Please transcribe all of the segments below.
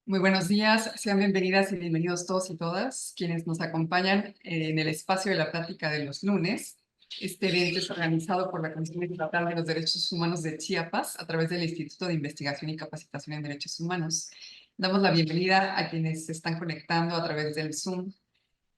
Muy buenos días, sean bienvenidas y bienvenidos todos y todas quienes nos acompañan en el espacio de la plática de los lunes. Este evento es organizado por la Comisión Estatal de los Derechos Humanos de Chiapas a través del Instituto de Investigación y Capacitación en Derechos Humanos. Damos la bienvenida a quienes se están conectando a través del Zoom.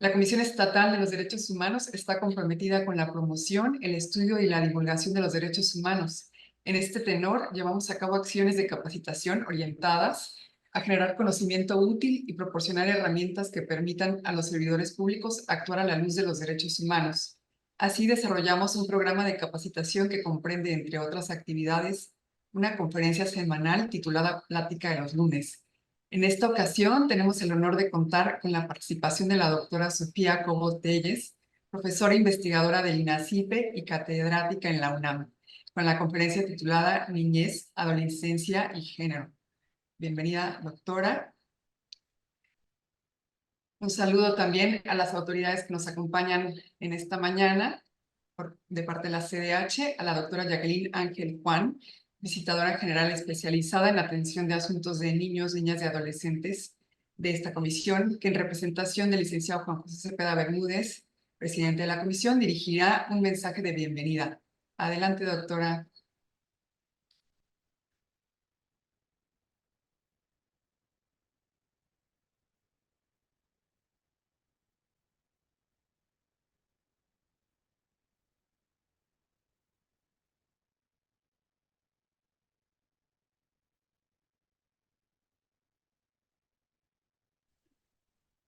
La Comisión Estatal de los Derechos Humanos está comprometida con la promoción, el estudio y la divulgación de los derechos humanos. En este tenor, llevamos a cabo acciones de capacitación orientadas a generar conocimiento útil y proporcionar herramientas que permitan a los servidores públicos actuar a la luz de los derechos humanos. Así desarrollamos un programa de capacitación que comprende, entre otras actividades, una conferencia semanal titulada Plática de los lunes. En esta ocasión tenemos el honor de contar con la participación de la doctora Sofía Cobo Telles, profesora investigadora del INACIPE y catedrática en la UNAM, con la conferencia titulada Niñez, Adolescencia y Género. Bienvenida, doctora. Un saludo también a las autoridades que nos acompañan en esta mañana de parte de la CDH, a la doctora Jacqueline Ángel Juan, visitadora general especializada en la atención de asuntos de niños, niñas y adolescentes de esta comisión, que en representación del licenciado Juan José Cepeda Bermúdez, presidente de la comisión, dirigirá un mensaje de bienvenida. Adelante, doctora.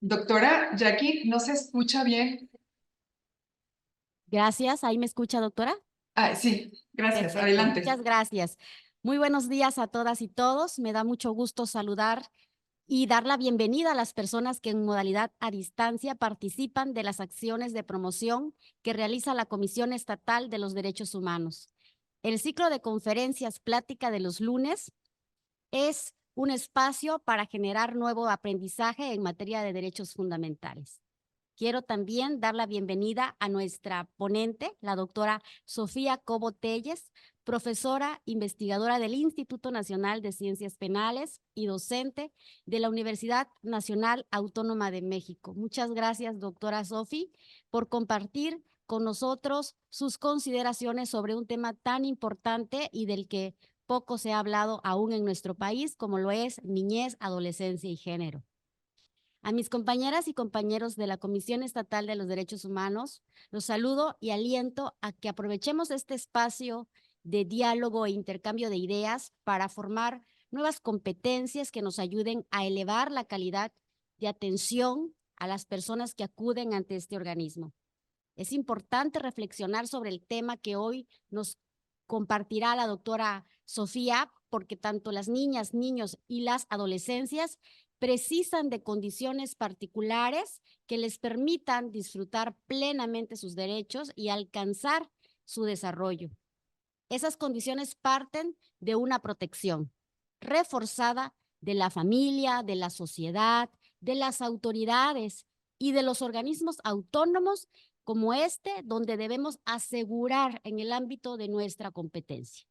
Doctora Jackie, ¿no se escucha bien? Gracias, ¿ahí me escucha, doctora? Ah, sí, gracias. Perfecto, Adelante. muchas gracias. Muy buenos días a todas y todos. Me da mucho gusto saludar y dar la bienvenida a las personas que en modalidad a distancia participan de las acciones de promoción que realiza la Comisión Estatal de los Derechos Humanos. El ciclo de conferencias Plática de los lunes es un espacio para generar nuevo aprendizaje en materia de derechos fundamentales. Quiero también dar la bienvenida a nuestra ponente, la doctora Sofía Cobo Telles, profesora investigadora del Instituto Nacional de Ciencias Penales y docente de la Universidad Nacional Autónoma de México. Muchas gracias, doctora Sofi, por compartir con nosotros sus consideraciones sobre un tema tan importante y del que poco se ha hablado aún en nuestro país, como lo es niñez, adolescencia y género. A mis compañeras y compañeros de la Comisión Estatal de los Derechos Humanos, los saludo y aliento a que aprovechemos este espacio de diálogo e intercambio de ideas para formar nuevas competencias que nos ayuden a elevar la calidad de atención a las personas que acuden ante este organismo. Es importante reflexionar sobre el tema que hoy nos compartirá la doctora Sofía, porque tanto las niñas, niños y las adolescencias precisan de condiciones particulares que les permitan disfrutar plenamente sus derechos y alcanzar su desarrollo. Esas condiciones parten de una protección reforzada de la familia, de la sociedad, de las autoridades y de los organismos autónomos como este, donde debemos asegurar en el ámbito de nuestra competencia.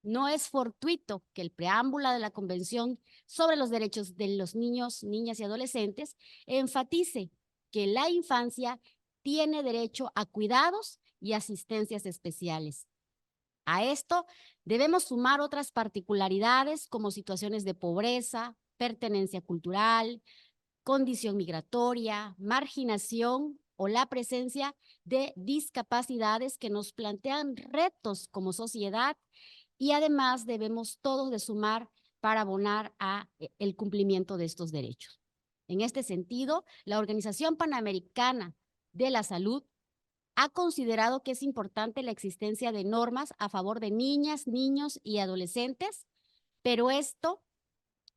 No es fortuito que el preámbulo de la Convención sobre los Derechos de los Niños, Niñas y Adolescentes enfatice que la infancia tiene derecho a cuidados y asistencias especiales. A esto debemos sumar otras particularidades como situaciones de pobreza, pertenencia cultural, condición migratoria, marginación o la presencia de discapacidades que nos plantean retos como sociedad y además debemos todos de sumar para abonar a el cumplimiento de estos derechos. En este sentido, la Organización Panamericana de la Salud ha considerado que es importante la existencia de normas a favor de niñas, niños y adolescentes, pero esto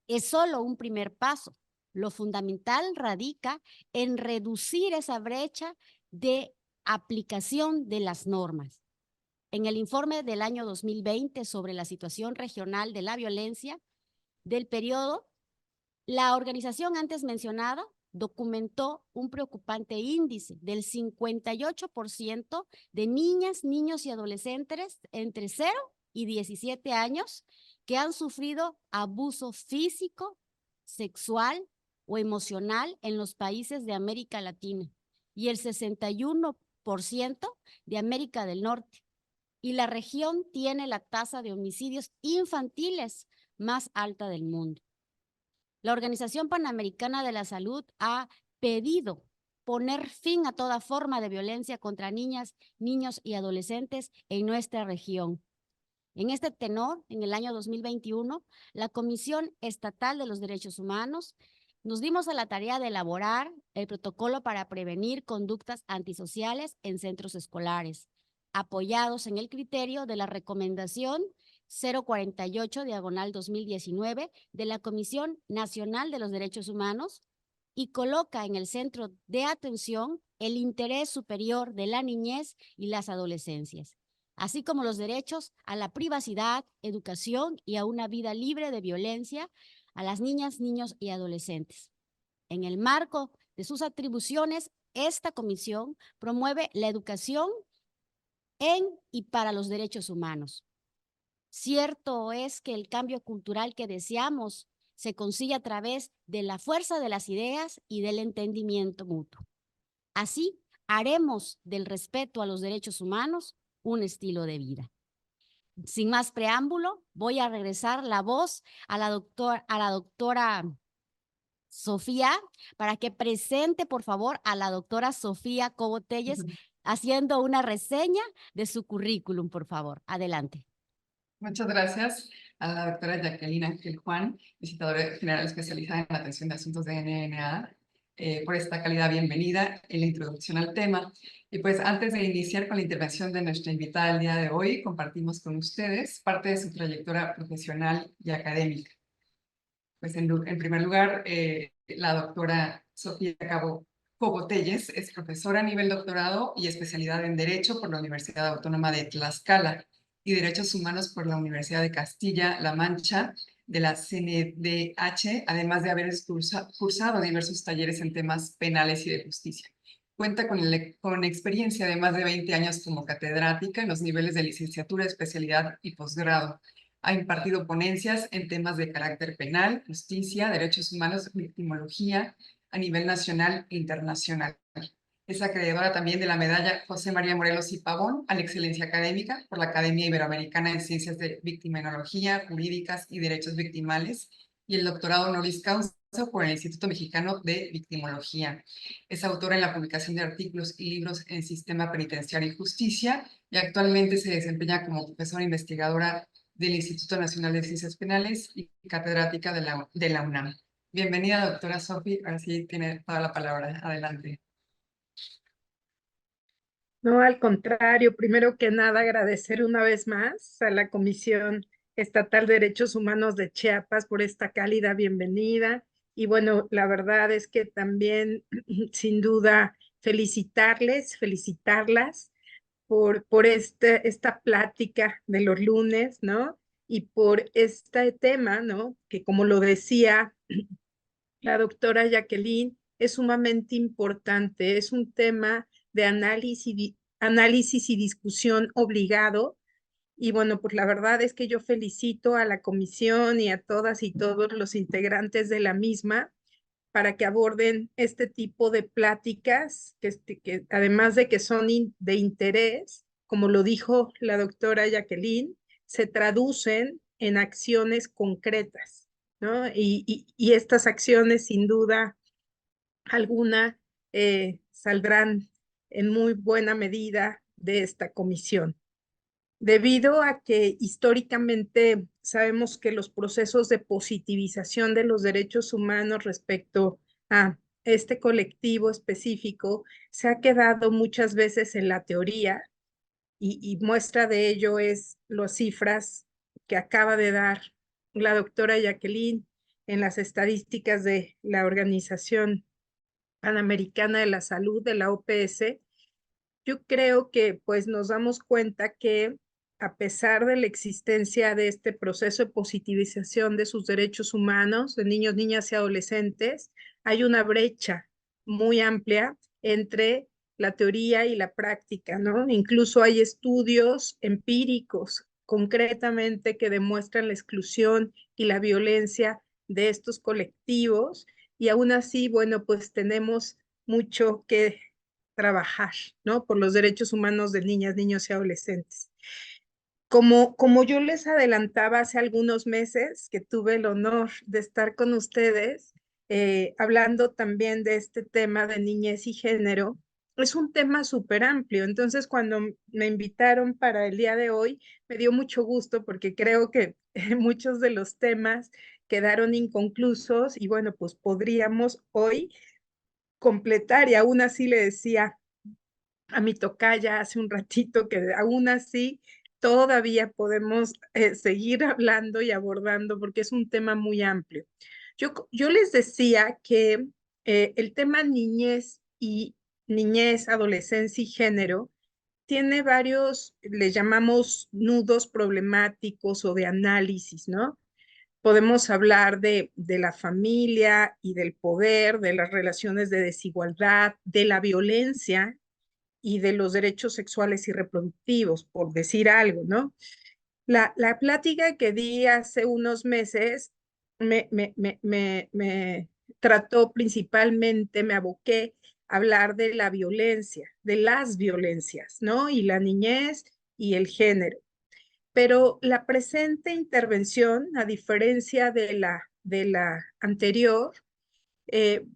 es solo un primer paso. Lo fundamental radica en reducir esa brecha de aplicación de las normas. En el informe del año 2020 sobre la situación regional de la violencia del periodo, la organización antes mencionada documentó un preocupante índice del 58% de niñas, niños y adolescentes entre 0 y 17 años que han sufrido abuso físico, sexual o emocional en los países de América Latina y el 61% de América del Norte. Y la región tiene la tasa de homicidios infantiles más alta del mundo. La Organización Panamericana de la Salud ha pedido poner fin a toda forma de violencia contra niñas, niños y adolescentes en nuestra región. En este tenor, en el año 2021, la Comisión Estatal de los Derechos Humanos nos dimos a la tarea de elaborar el protocolo para prevenir conductas antisociales en centros escolares, apoyados en el criterio de la recomendación 048/2019 de la Comisión Nacional de los Derechos Humanos, y coloca en el centro de atención el interés superior de la niñez y las adolescencias, así como los derechos a la privacidad, educación y a una vida libre de violencia a las niñas, niños y adolescentes. En el marco de sus atribuciones, esta comisión promueve la educación en y para los derechos humanos. Cierto es que el cambio cultural que deseamos se consigue a través de la fuerza de las ideas y del entendimiento mutuo. Así, haremos del respeto a los derechos humanos un estilo de vida. Sin más preámbulo, voy a regresar la voz a la doctora Sofía para que presente, por favor, a la doctora Sofía Cobo Telles haciendo una reseña de su currículum, por favor. Adelante. Muchas gracias a la doctora Jacqueline Ángel Juan, visitadora general especializada en atención de asuntos de NNA, por esta cálida bienvenida en la introducción al tema. Y pues antes de iniciar con la intervención de nuestra invitada el día de hoy, compartimos con ustedes parte de su trayectoria profesional y académica. Pues en primer lugar, la doctora Sofía Cobo Telles es profesora a nivel doctorado y especialidad en Derecho por la Universidad Autónoma de Tlaxcala y Derechos Humanos por la Universidad de Castilla-La Mancha de la CNDH, además de haber cursado diversos talleres en temas penales y de justicia. Cuenta con experiencia de más de 20 años como catedrática en los niveles de licenciatura, especialidad y posgrado. Ha impartido ponencias en temas de carácter penal, justicia, derechos humanos, victimología a nivel nacional e internacional. Es acreedora también de la medalla José María Morelos y Pavón a la excelencia académica por la Academia Iberoamericana en Ciencias de Victiminología, Jurídicas y Derechos Victimales y el doctorado honoris causa por el Instituto Mexicano de Victimología. Es autora en la publicación de artículos y libros en Sistema Penitenciario y Justicia y actualmente se desempeña como profesora investigadora del Instituto Nacional de Ciencias Penales y catedrática de la UNAM. Bienvenida, doctora Sofi. Ahora sí tiene toda la palabra. Adelante. No, al contrario, primero que nada agradecer una vez más a la Comisión Estatal de Derechos Humanos de Chiapas por esta cálida bienvenida. Y bueno, la verdad es que también, sin duda, felicitarlas por esta plática de los lunes, ¿no? Y por este tema, ¿no? Que como lo decía la doctora Jacqueline, es sumamente importante, es un tema de análisis y discusión obligado. Y bueno, pues la verdad es que yo felicito a la comisión y a todas y todos los integrantes de la misma para que aborden este tipo de pláticas que además de que son de interés, como lo dijo la doctora Jacqueline, se traducen en acciones concretas, ¿no? Y estas acciones, sin duda alguna, saldrán en muy buena medida de esta comisión. Debido a que históricamente sabemos que los procesos de positivización de los derechos humanos respecto a este colectivo específico se ha quedado muchas veces en la teoría y muestra de ello es las cifras que acaba de dar la doctora Jacqueline en las estadísticas de la Organización Panamericana de la Salud, de la OPS. Yo creo que pues nos damos cuenta que a pesar de la existencia de este proceso de positivización de sus derechos humanos, de niños, niñas y adolescentes, hay una brecha muy amplia entre la teoría y la práctica, ¿no? Incluso hay estudios empíricos concretamente que demuestran la exclusión y la violencia de estos colectivos y aún así, bueno, pues tenemos mucho que trabajar, ¿no? Por los derechos humanos de niñas, niños y adolescentes. Como yo les adelantaba hace algunos meses que tuve el honor de estar con ustedes, hablando también de este tema de niñez y género, es un tema súper amplio. Entonces, cuando me invitaron para el día de hoy, me dio mucho gusto porque creo que muchos de los temas quedaron inconclusos y bueno, pues podríamos hoy completar y aún así le decía a mi tocaya hace un ratito que aún así todavía podemos seguir hablando y abordando porque es un tema muy amplio. Yo les decía que el tema niñez, adolescencia y género tiene varios, le llamamos nudos problemáticos o de análisis, ¿no? Podemos hablar de la familia y del poder, de las relaciones de desigualdad, de la violencia y de los derechos sexuales y reproductivos, por decir algo, ¿no? La plática que di hace unos meses me trató principalmente, me aboqué a hablar de la violencia, de las violencias, ¿no? Y la niñez y el género. Pero la presente intervención, a diferencia de la anterior,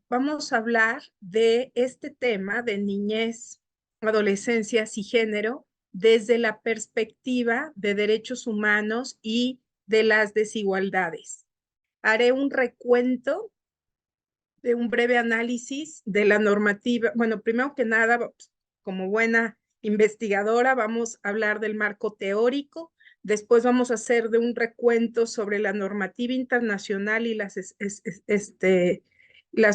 vamos a hablar de este tema de niñez, adolescencias y género desde la perspectiva de derechos humanos y de las desigualdades. Haré un recuento de un breve análisis de la normativa. Bueno, primero que nada, como buena investigadora, vamos a hablar del marco teórico. Después vamos a hacer de un recuento sobre la normativa internacional y las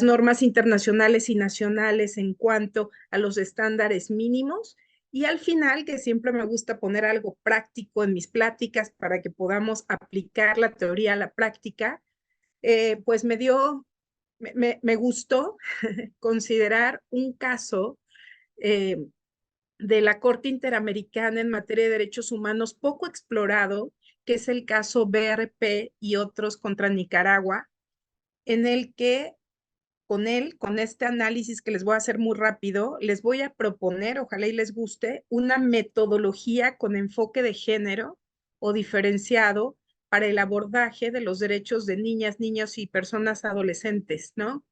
normas internacionales y nacionales en cuanto a los estándares mínimos. Y al final, que siempre me gusta poner algo práctico en mis pláticas para que podamos aplicar la teoría a la práctica, pues me gustó considerar un caso eh, de la Corte Interamericana en materia de derechos humanos poco explorado, que es el caso BRP y otros contra Nicaragua, en el que con este análisis que les voy a hacer muy rápido, les voy a proponer, ojalá y les guste, una metodología con enfoque de género o diferenciado para el abordaje de los derechos de niñas, niños y personas adolescentes, ¿no?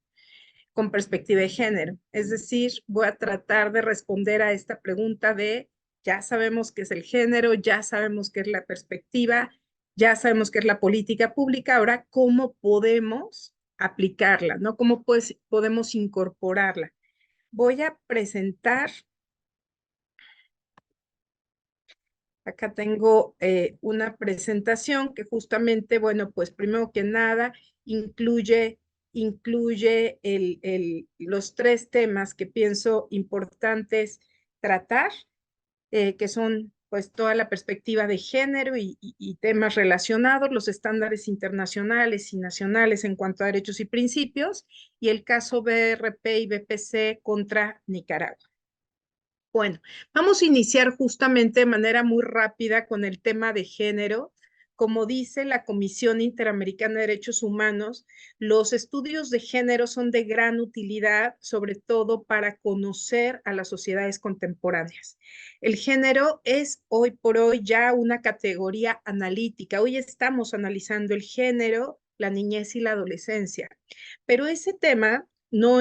Con perspectiva de género. Es decir, voy a tratar de responder a esta pregunta de, ya sabemos qué es el género, ya sabemos qué es la perspectiva, ya sabemos qué es la política pública, ahora cómo podemos aplicarla, ¿no? ¿Cómo pues, podemos incorporarla? Voy a presentar, acá tengo una presentación que justamente, bueno, pues primero que nada incluye los tres temas que pienso importantes tratar, que son pues toda la perspectiva de género y temas relacionados, los estándares internacionales y nacionales en cuanto a derechos y principios, y el caso BRP y BPC contra Nicaragua. Bueno, vamos a iniciar justamente de manera muy rápida con el tema de género. Como dice la Comisión Interamericana de Derechos Humanos, los estudios de género son de gran utilidad, sobre todo para conocer a las sociedades contemporáneas. El género es hoy por hoy ya una categoría analítica. Hoy estamos analizando el género, la niñez y la adolescencia. Pero ese tema no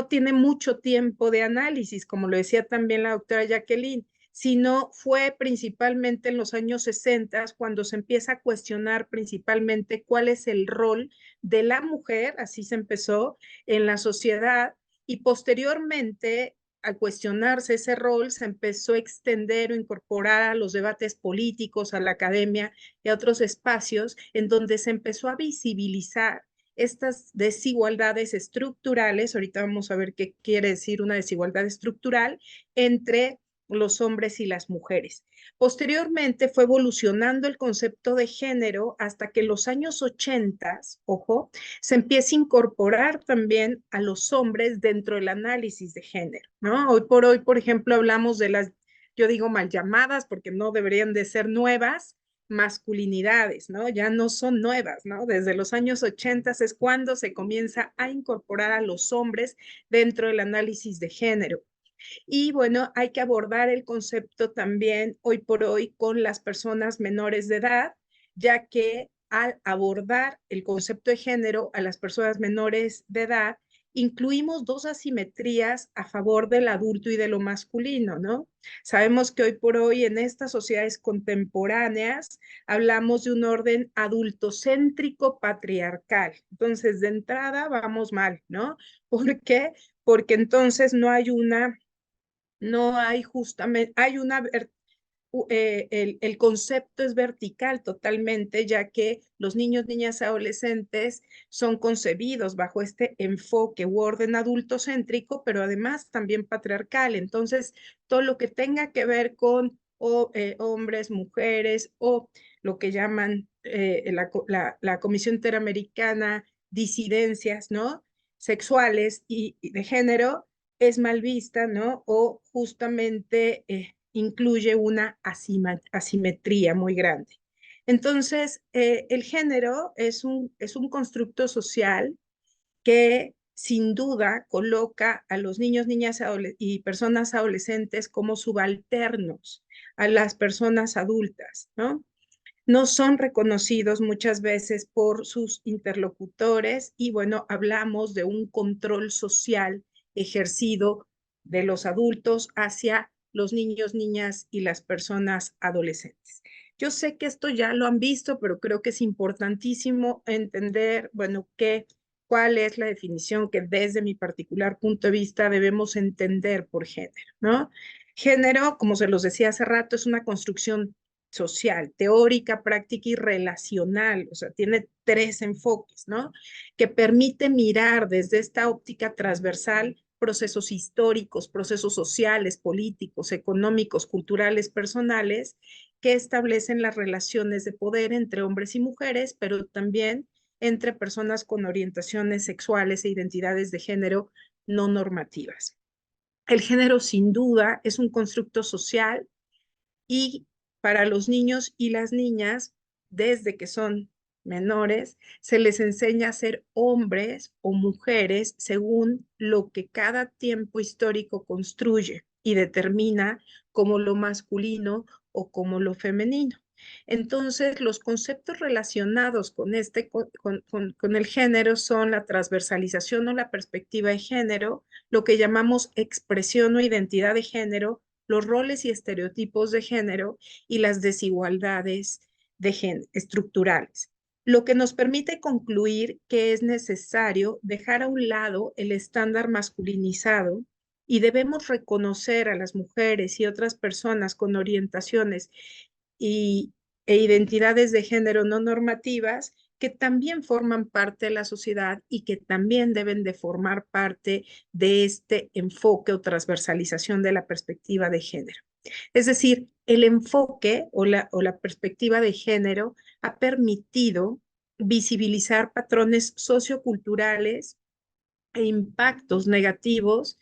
tiene mucho tiempo de análisis, como lo decía también la doctora Jacqueline, sino fue principalmente en los años 60 cuando se empieza a cuestionar principalmente cuál es el rol de la mujer, así se empezó en la sociedad, y posteriormente al cuestionarse ese rol, se empezó a extender o incorporar a los debates políticos, a la academia y a otros espacios en donde se empezó a visibilizar estas desigualdades estructurales, ahorita vamos a ver qué quiere decir una desigualdad estructural entre los hombres y las mujeres. Posteriormente fue evolucionando el concepto de género hasta que en los años 80, ojo, se empieza a incorporar también a los hombres dentro del análisis de género, ¿no? Hoy por hoy, por ejemplo, hablamos de las, yo digo mal llamadas porque no deberían de ser nuevas, masculinidades, ¿no? Ya no son nuevas, ¿no? Desde los años 80 es cuando se comienza a incorporar a los hombres dentro del análisis de género. Y bueno, hay que abordar el concepto también hoy por hoy con las personas menores de edad, ya que al abordar el concepto de género a las personas menores de edad, incluimos dos asimetrías a favor del adulto y de lo masculino, ¿no? Sabemos que hoy por hoy en estas sociedades contemporáneas hablamos de un orden adultocéntrico patriarcal. Entonces, de entrada vamos mal, ¿no? ¿Por qué? Porque entonces no hay justamente, hay una, el concepto es vertical totalmente, ya que los niños, niñas, adolescentes son concebidos bajo este enfoque u orden adultocéntrico, pero además también patriarcal. Entonces, todo lo que tenga que ver con hombres, mujeres o lo que llaman la Comisión Interamericana disidencias, ¿no? Sexuales y de género, es mal vista, ¿no? O justamente incluye una asimetría muy grande. Entonces, el género es un constructo social que sin duda coloca a los niños, niñas y personas adolescentes como subalternos a las personas adultas, ¿no? No son reconocidos muchas veces por sus interlocutores y bueno, hablamos de un control social ejercido de los adultos hacia los niños, niñas y las personas adolescentes. Yo sé que esto ya lo han visto, pero creo que es importantísimo entender, bueno, cuál es la definición que desde mi particular punto de vista debemos entender por género, ¿no? Género, como se los decía hace rato, es una construcción social, teórica, práctica y relacional, o sea, tiene tres enfoques, ¿no? Que permite mirar desde esta óptica transversal procesos históricos, procesos sociales, políticos, económicos, culturales, personales, que establecen las relaciones de poder entre hombres y mujeres, pero también entre personas con orientaciones sexuales e identidades de género no normativas. El género, sin duda, es un constructo social y para los niños y las niñas, desde que son menores, se les enseña a ser hombres o mujeres según lo que cada tiempo histórico construye y determina como lo masculino o como lo femenino. Entonces, los conceptos relacionados con el género son la transversalización o la perspectiva de género, lo que llamamos expresión o identidad de género, los roles y estereotipos de género y las desigualdades de género, estructurales, lo que nos permite concluir que es necesario dejar a un lado el estándar masculinizado y debemos reconocer a las mujeres y otras personas con orientaciones e identidades de género no normativas que también forman parte de la sociedad y que también deben de formar parte de este enfoque o transversalización de la perspectiva de género. Es decir, el enfoque o la perspectiva de género ha permitido visibilizar patrones socioculturales e impactos negativos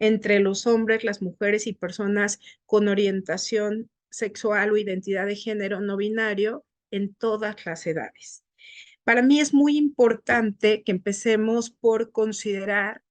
entre los hombres, las mujeres y personas con orientación sexual o identidad de género no binario en todas las edades. Para mí es muy importante que empecemos por considerar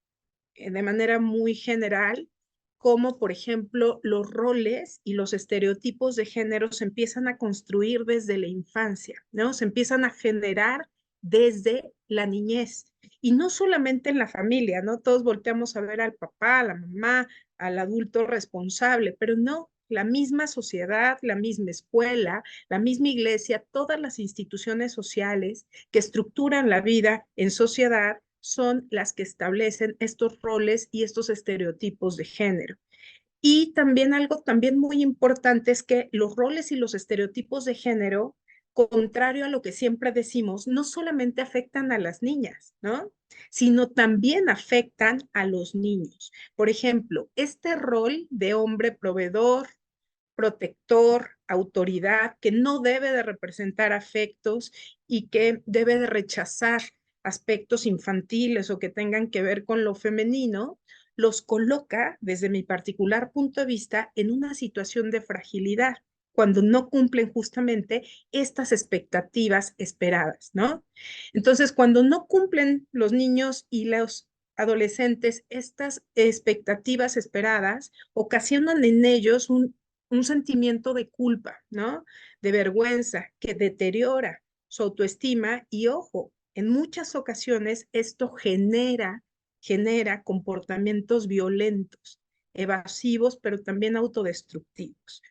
de manera muy general cómo, por ejemplo, los roles y los estereotipos de género se empiezan a construir desde la infancia, ¿no? Se empiezan a generar desde la niñez. Y no solamente en la familia, ¿no? Todos volteamos a ver al papá, a la mamá, al adulto responsable, pero no, la misma sociedad, la misma escuela, la misma iglesia, todas las instituciones sociales que estructuran la vida en sociedad son las que establecen estos roles y estos estereotipos de género. Y también algo también muy importante es que los roles y los estereotipos de género, contrario a lo que siempre decimos, no solamente afectan a las niñas, ¿no? Sino también afectan a los niños. Por ejemplo, este rol de hombre proveedor, protector, autoridad, que no debe de representar afectos y que debe de rechazar aspectos infantiles o que tengan que ver con lo femenino, los coloca, desde mi particular punto de vista, en una situación de fragilidad. cuando no cumplen justamente estas expectativas esperadas, ¿no? Entonces, cuando no cumplen los niños y los adolescentes estas expectativas esperadas, ocasionan en ellos un sentimiento de culpa, ¿no? De vergüenza que deteriora su autoestima y, ojo, en muchas ocasiones esto genera comportamientos violentos, evasivos, pero también autodestructivos.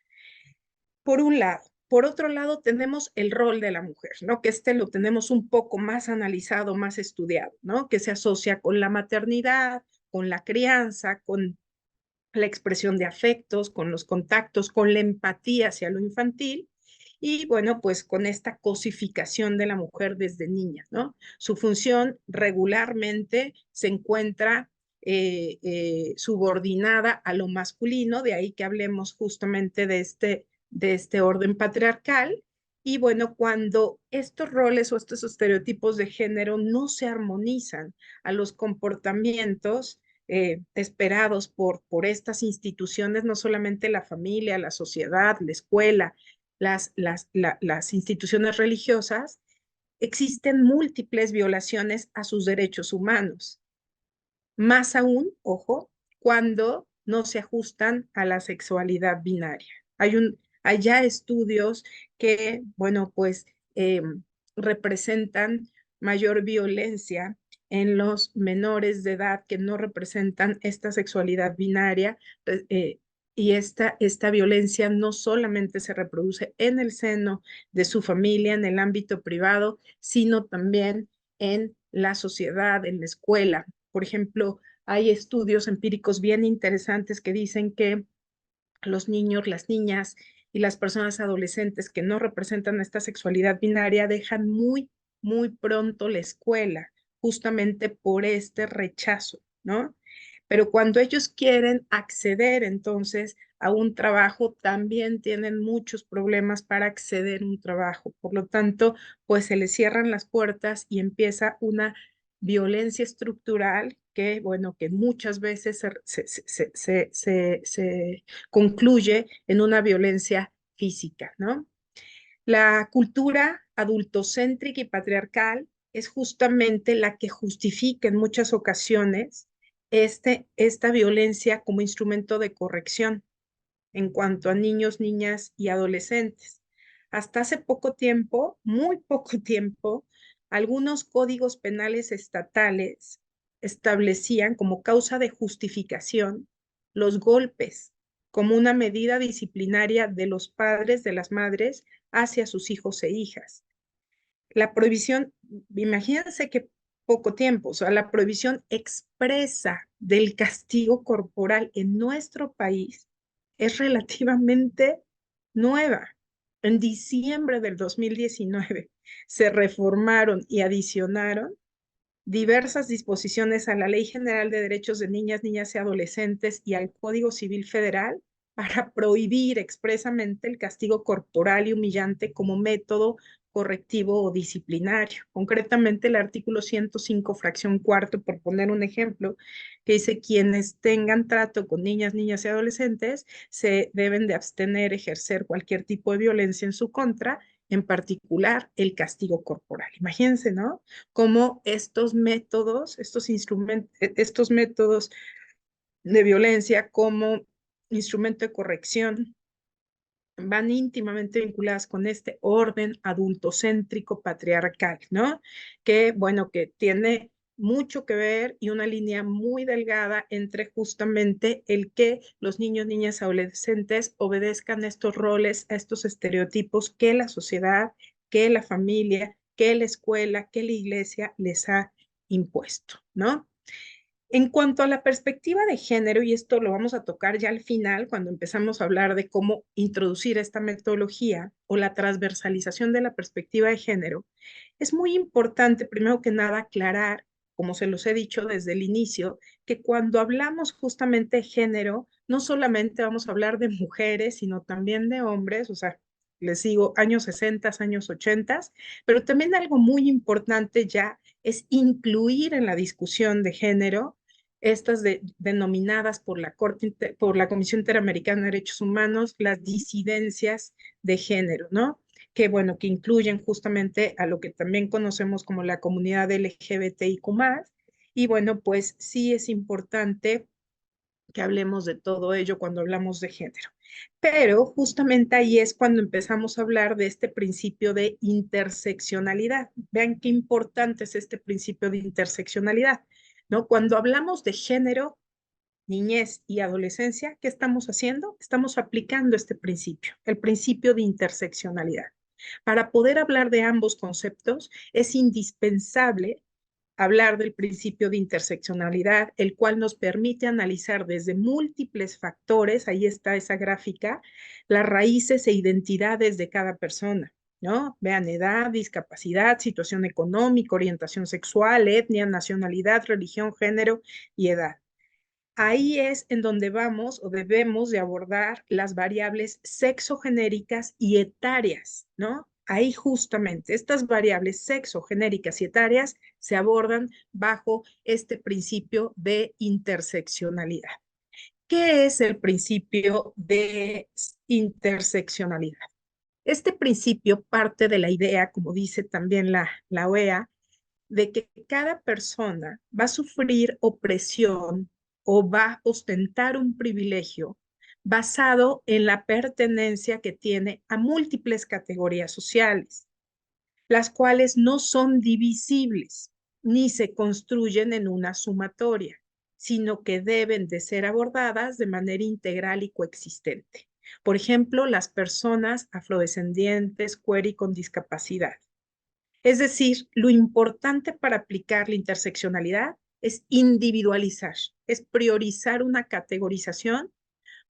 Por un lado. Por otro lado, tenemos el rol de la mujer, ¿no? Que lo tenemos un poco más analizado, más estudiado, ¿no? Que se asocia con la maternidad, con la crianza, con la expresión de afectos, con los contactos, con la empatía hacia lo infantil y bueno, pues con esta cosificación de la mujer desde niña, ¿no? Su función regularmente se encuentra subordinada a lo masculino, de ahí que hablemos justamente de este orden patriarcal. Y bueno, cuando estos roles o estos estereotipos de género no se armonizan a los comportamientos esperados por estas instituciones, no solamente la familia, la sociedad, la escuela, las instituciones religiosas, existen múltiples violaciones a sus derechos humanos. Más aún, ojo, cuando no se ajustan a la sexualidad binaria. Hay ya estudios que, bueno, pues representan mayor violencia en los menores de edad que no representan esta sexualidad binaria y esta violencia no solamente se reproduce en el seno de su familia, en el ámbito privado, sino también en la sociedad, en la escuela. Por ejemplo, hay estudios empíricos bien interesantes que dicen que los niños, las niñas y las personas adolescentes que no representan esta sexualidad binaria dejan muy pronto la escuela, justamente por este rechazo, ¿no? Pero cuando ellos quieren acceder entonces a un trabajo, también tienen muchos problemas para acceder a un trabajo. Por lo tanto, pues se les cierran las puertas y empieza una violencia estructural que, bueno, que muchas veces se concluye en una violencia física, ¿no? La cultura adultocéntrica y patriarcal es justamente la que justifica en muchas ocasiones esta violencia como instrumento de corrección en cuanto a niños, niñas y adolescentes. Hasta hace poco tiempo, muy poco tiempo, algunos códigos penales estatales establecían como causa de justificación los golpes como una medida disciplinaria de los padres, de las madres, hacia sus hijos e hijas. La prohibición, imagínense que poco tiempo, o sea, la prohibición expresa del castigo corporal en nuestro país es relativamente nueva. En diciembre del 2019 se reformaron y adicionaron diversas disposiciones a la Ley General de Derechos de Niñas, Niñas y Adolescentes y al Código Civil Federal para prohibir expresamente el castigo corporal y humillante como método correctivo o disciplinario. Concretamente el artículo 105, fracción cuarto, por poner un ejemplo, que dice quienes tengan trato con niñas, niñas y adolescentes se deben de abstener, ejercer cualquier tipo de violencia en su contra, en particular el castigo corporal. Imagínense, ¿no? Cómo estos métodos, estos métodos de violencia como instrumento de corrección van íntimamente vinculadas con este orden adultocéntrico patriarcal, ¿no? Que, bueno, que tiene mucho que ver y una línea muy delgada entre justamente el que los niños, niñas, adolescentes obedezcan a estos roles, a estos estereotipos que la sociedad, que la familia, que la escuela, que la iglesia les ha impuesto, ¿no? En cuanto a la perspectiva de género, y esto lo vamos a tocar ya al final, cuando empezamos a hablar de cómo introducir esta metodología o la transversalización de la perspectiva de género, es muy importante, primero que nada, aclarar, como se los he dicho desde el inicio, que cuando hablamos justamente de género, no solamente vamos a hablar de mujeres, sino también de hombres, o sea, les digo, años 60, años 80, pero también algo muy importante ya es incluir en la discusión de género estas denominadas por la por la Comisión Interamericana de Derechos Humanos, las disidencias de género, ¿no? Que bueno, que incluyen justamente a lo que también conocemos como la comunidad LGBTIQ+, y bueno, pues sí es importante que hablemos de todo ello cuando hablamos de género. Pero justamente ahí es cuando empezamos a hablar de este principio de interseccionalidad. Vean qué importante es este principio de interseccionalidad, ¿no? Cuando hablamos de género, niñez y adolescencia, ¿qué estamos haciendo? Estamos aplicando este principio, el principio de interseccionalidad. Para poder hablar de ambos conceptos, es indispensable hablar del principio de interseccionalidad, el cual nos permite analizar desde múltiples factores, ahí está esa gráfica, las raíces e identidades de cada persona, ¿no? Vean edad, discapacidad, situación económica, orientación sexual, etnia, nacionalidad, religión, género y edad. Ahí es en donde vamos o debemos de abordar las variables sexogenéricas y etarias, ¿no? Ahí justamente estas variables sexogenéricas y etarias se abordan bajo este principio de interseccionalidad. ¿Qué es el principio de interseccionalidad? Este principio parte de la idea, como dice también la OEA, de que cada persona va a sufrir opresión o va a ostentar un privilegio basado en la pertenencia que tiene a múltiples categorías sociales, las cuales no son divisibles ni se construyen en una sumatoria, sino que deben de ser abordadas de manera integral y coexistente. Por ejemplo, las personas afrodescendientes, queer y con discapacidad. Es decir, lo importante para aplicar la interseccionalidad es individualizar, es priorizar una categorización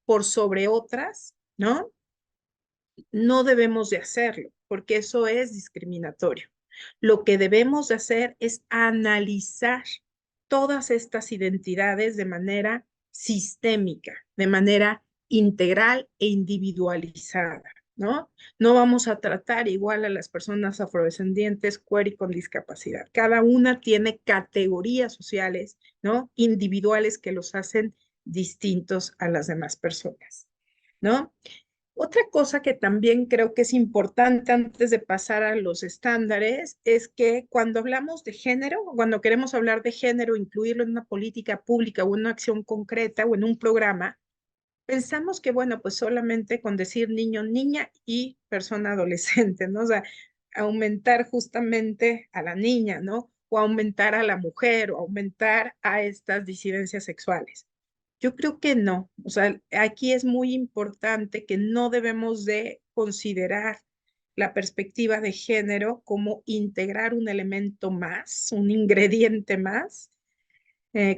por sobre otras, ¿no? No debemos de hacerlo, porque eso es discriminatorio. Lo que debemos de hacer es analizar todas estas identidades de manera sistémica, de manera integral e individualizada, ¿no? No vamos a tratar igual a las personas afrodescendientes, queer y con discapacidad. Cada una tiene categorías sociales, ¿no? Individuales que los hacen distintos a las demás personas, ¿no? Otra cosa que también creo que es importante antes de pasar a los estándares es que cuando hablamos de género, cuando queremos hablar de género, incluirlo en una política pública o en una acción concreta o en un programa, pensamos que, bueno, pues solamente con decir niño, niña y persona adolescente, ¿no? O sea, aumentar justamente a la niña, ¿no? O aumentar a la mujer o aumentar a estas disidencias sexuales. Yo creo que no, o sea, aquí es muy importante que no debemos de considerar la perspectiva de género como integrar un elemento más, un ingrediente más,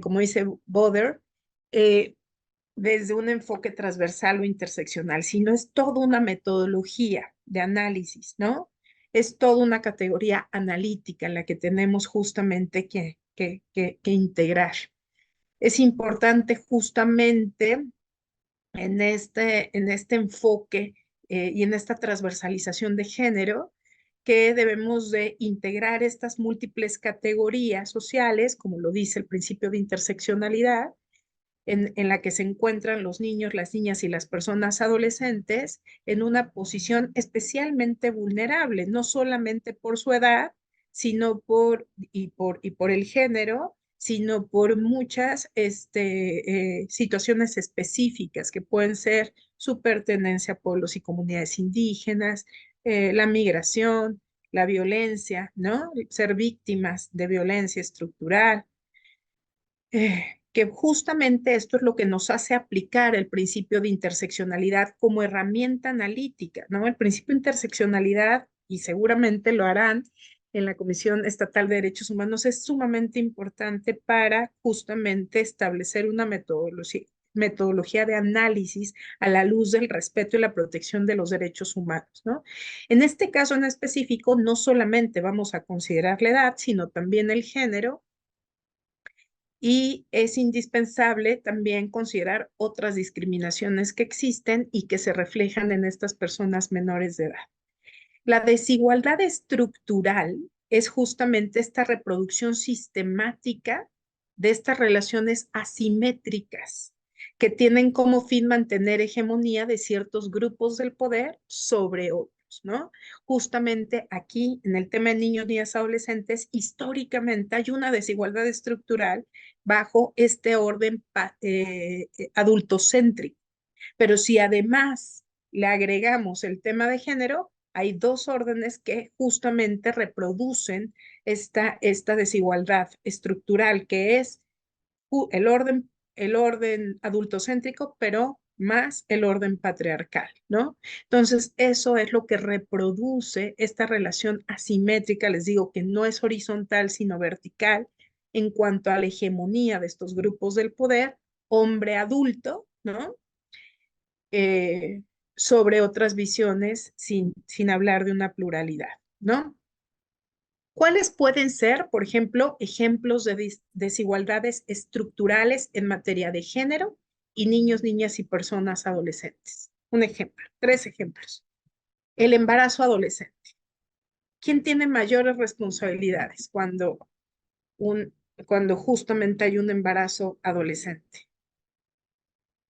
como dice Boder, eh, desde un enfoque transversal o interseccional, sino es toda una metodología de análisis, ¿no? Es toda una categoría analítica en la que tenemos justamente que integrar. Es importante justamente en este enfoque y en esta transversalización de género que debemos de integrar estas múltiples categorías sociales, como lo dice el principio de interseccionalidad, en la que se encuentran los niños, las niñas y las personas adolescentes en una posición especialmente vulnerable, no solamente por su edad, sino por el género, sino por muchas situaciones específicas que pueden ser su pertenencia a pueblos y comunidades indígenas, la migración, la violencia, ¿no? Ser víctimas de violencia estructural, que justamente esto es lo que nos hace aplicar el principio de interseccionalidad como herramienta analítica, ¿no? El principio de interseccionalidad, y seguramente lo harán en la Comisión Estatal de Derechos Humanos, es sumamente importante para justamente establecer una metodología de análisis a la luz del respeto y la protección de los derechos humanos, ¿no? En este caso en específico, no solamente vamos a considerar la edad, sino también el género, y es indispensable también considerar otras discriminaciones que existen y que se reflejan en estas personas menores de edad. La desigualdad estructural es justamente esta reproducción sistemática de estas relaciones asimétricas que tienen como fin mantener hegemonía de ciertos grupos del poder sobre otros, ¿no? Justamente aquí, en el tema de niños, niñas, adolescentes, históricamente hay una desigualdad estructural bajo este orden adultocéntrico. Pero si además le agregamos el tema de género, hay dos órdenes que justamente reproducen esta desigualdad estructural, que es el orden adultocéntrico, pero más el orden patriarcal, ¿no? Entonces, eso es lo que reproduce esta relación asimétrica, les digo que no es horizontal, sino vertical, en cuanto a la hegemonía de estos grupos del poder, hombre adulto, ¿no? Eh, sobre otras visiones sin hablar de una pluralidad, ¿no? ¿Cuáles pueden ser, por ejemplo, ejemplos de desigualdades estructurales en materia de género y niños, niñas y personas adolescentes? Un ejemplo, tres ejemplos. El embarazo adolescente. ¿Quién tiene mayores responsabilidades cuando justamente hay un embarazo adolescente?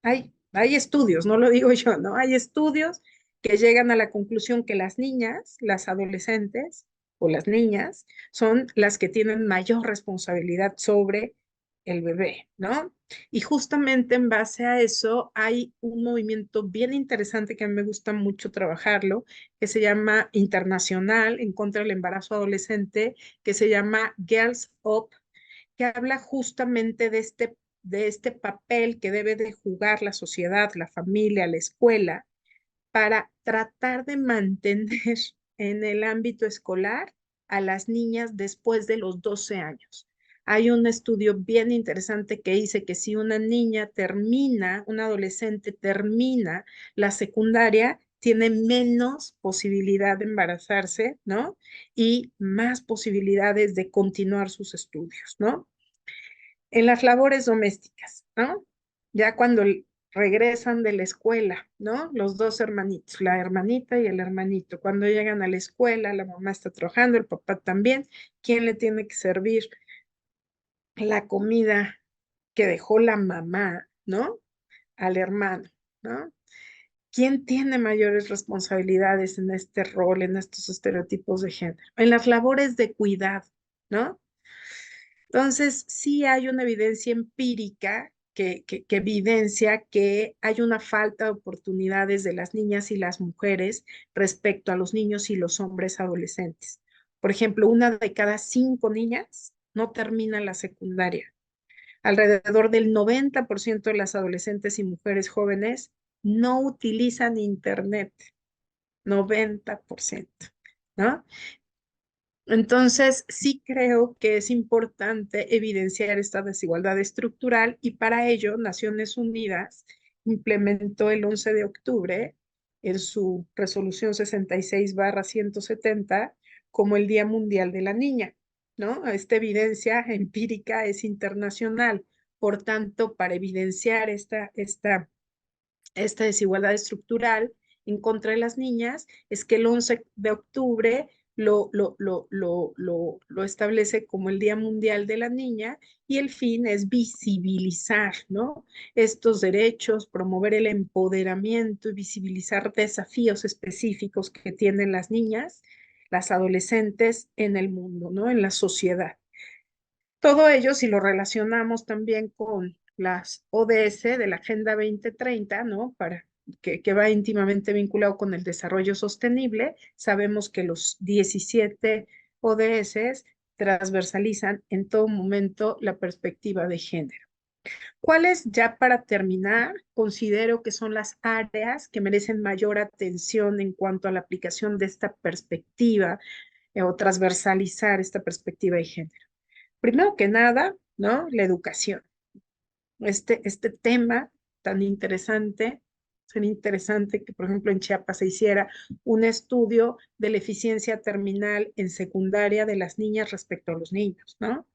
Hay estudios, no lo digo yo, ¿no? Hay estudios que llegan a la conclusión que las niñas, las adolescentes o las niñas son las que tienen mayor responsabilidad sobre el bebé, ¿no? Y justamente en base a eso hay un movimiento bien interesante que a mí me gusta mucho trabajarlo, que se llama internacional en contra del embarazo adolescente, que se llama Girls Up, que habla justamente de este papel que debe de jugar la sociedad, la familia, la escuela, para tratar de mantener en el ámbito escolar a las niñas después de los 12 años. Hay un estudio bien interesante que dice que si una niña termina, una adolescente termina la secundaria, tiene menos posibilidad de embarazarse, ¿no? Y más posibilidades de continuar sus estudios, ¿no? En las labores domésticas, ¿no? Ya cuando regresan de la escuela, ¿no? Los dos hermanitos, la hermanita y el hermanito, cuando llegan a la escuela, la mamá está trabajando, el papá también, ¿quién le tiene que servir la comida que dejó la mamá, ¿no? Al hermano, ¿no? ¿Quién tiene mayores responsabilidades en este rol, en estos estereotipos de género? En las labores de cuidado, ¿no? Entonces, sí hay una evidencia empírica que evidencia que hay una falta de oportunidades de las niñas y las mujeres respecto a los niños y los hombres adolescentes. Por ejemplo, una de cada 5 niñas no termina la secundaria. Alrededor del 90% de las adolescentes y mujeres jóvenes no utilizan Internet. 90%, ¿no? Entonces, sí creo que es importante evidenciar esta desigualdad estructural y para ello Naciones Unidas implementó el 11 de octubre en su resolución 66/170 como el Día Mundial de la Niña, ¿no? Esta evidencia empírica es internacional. Por tanto, para evidenciar esta desigualdad estructural en contra de las niñas, es que el 11 de octubre lo establece como el Día Mundial de la Niña y el fin es visibilizar, ¿no? Estos derechos, promover el empoderamiento y visibilizar desafíos específicos que tienen las niñas, las adolescentes en el mundo, ¿no? En la sociedad. Todo ello, si lo relacionamos también con las ODS de la Agenda 2030, ¿no? Que va íntimamente vinculado con el desarrollo sostenible, sabemos que los 17 ODS transversalizan en todo momento la perspectiva de género. ¿Cuáles, ya para terminar, considero que son las áreas que merecen mayor atención en cuanto a la aplicación de esta perspectiva o transversalizar esta perspectiva de género? Primero que nada, ¿no? La educación. Este tema tan interesante, sería interesante que, por ejemplo, en Chiapas se hiciera un estudio de la eficiencia terminal en secundaria de las niñas respecto a los niños, ¿no?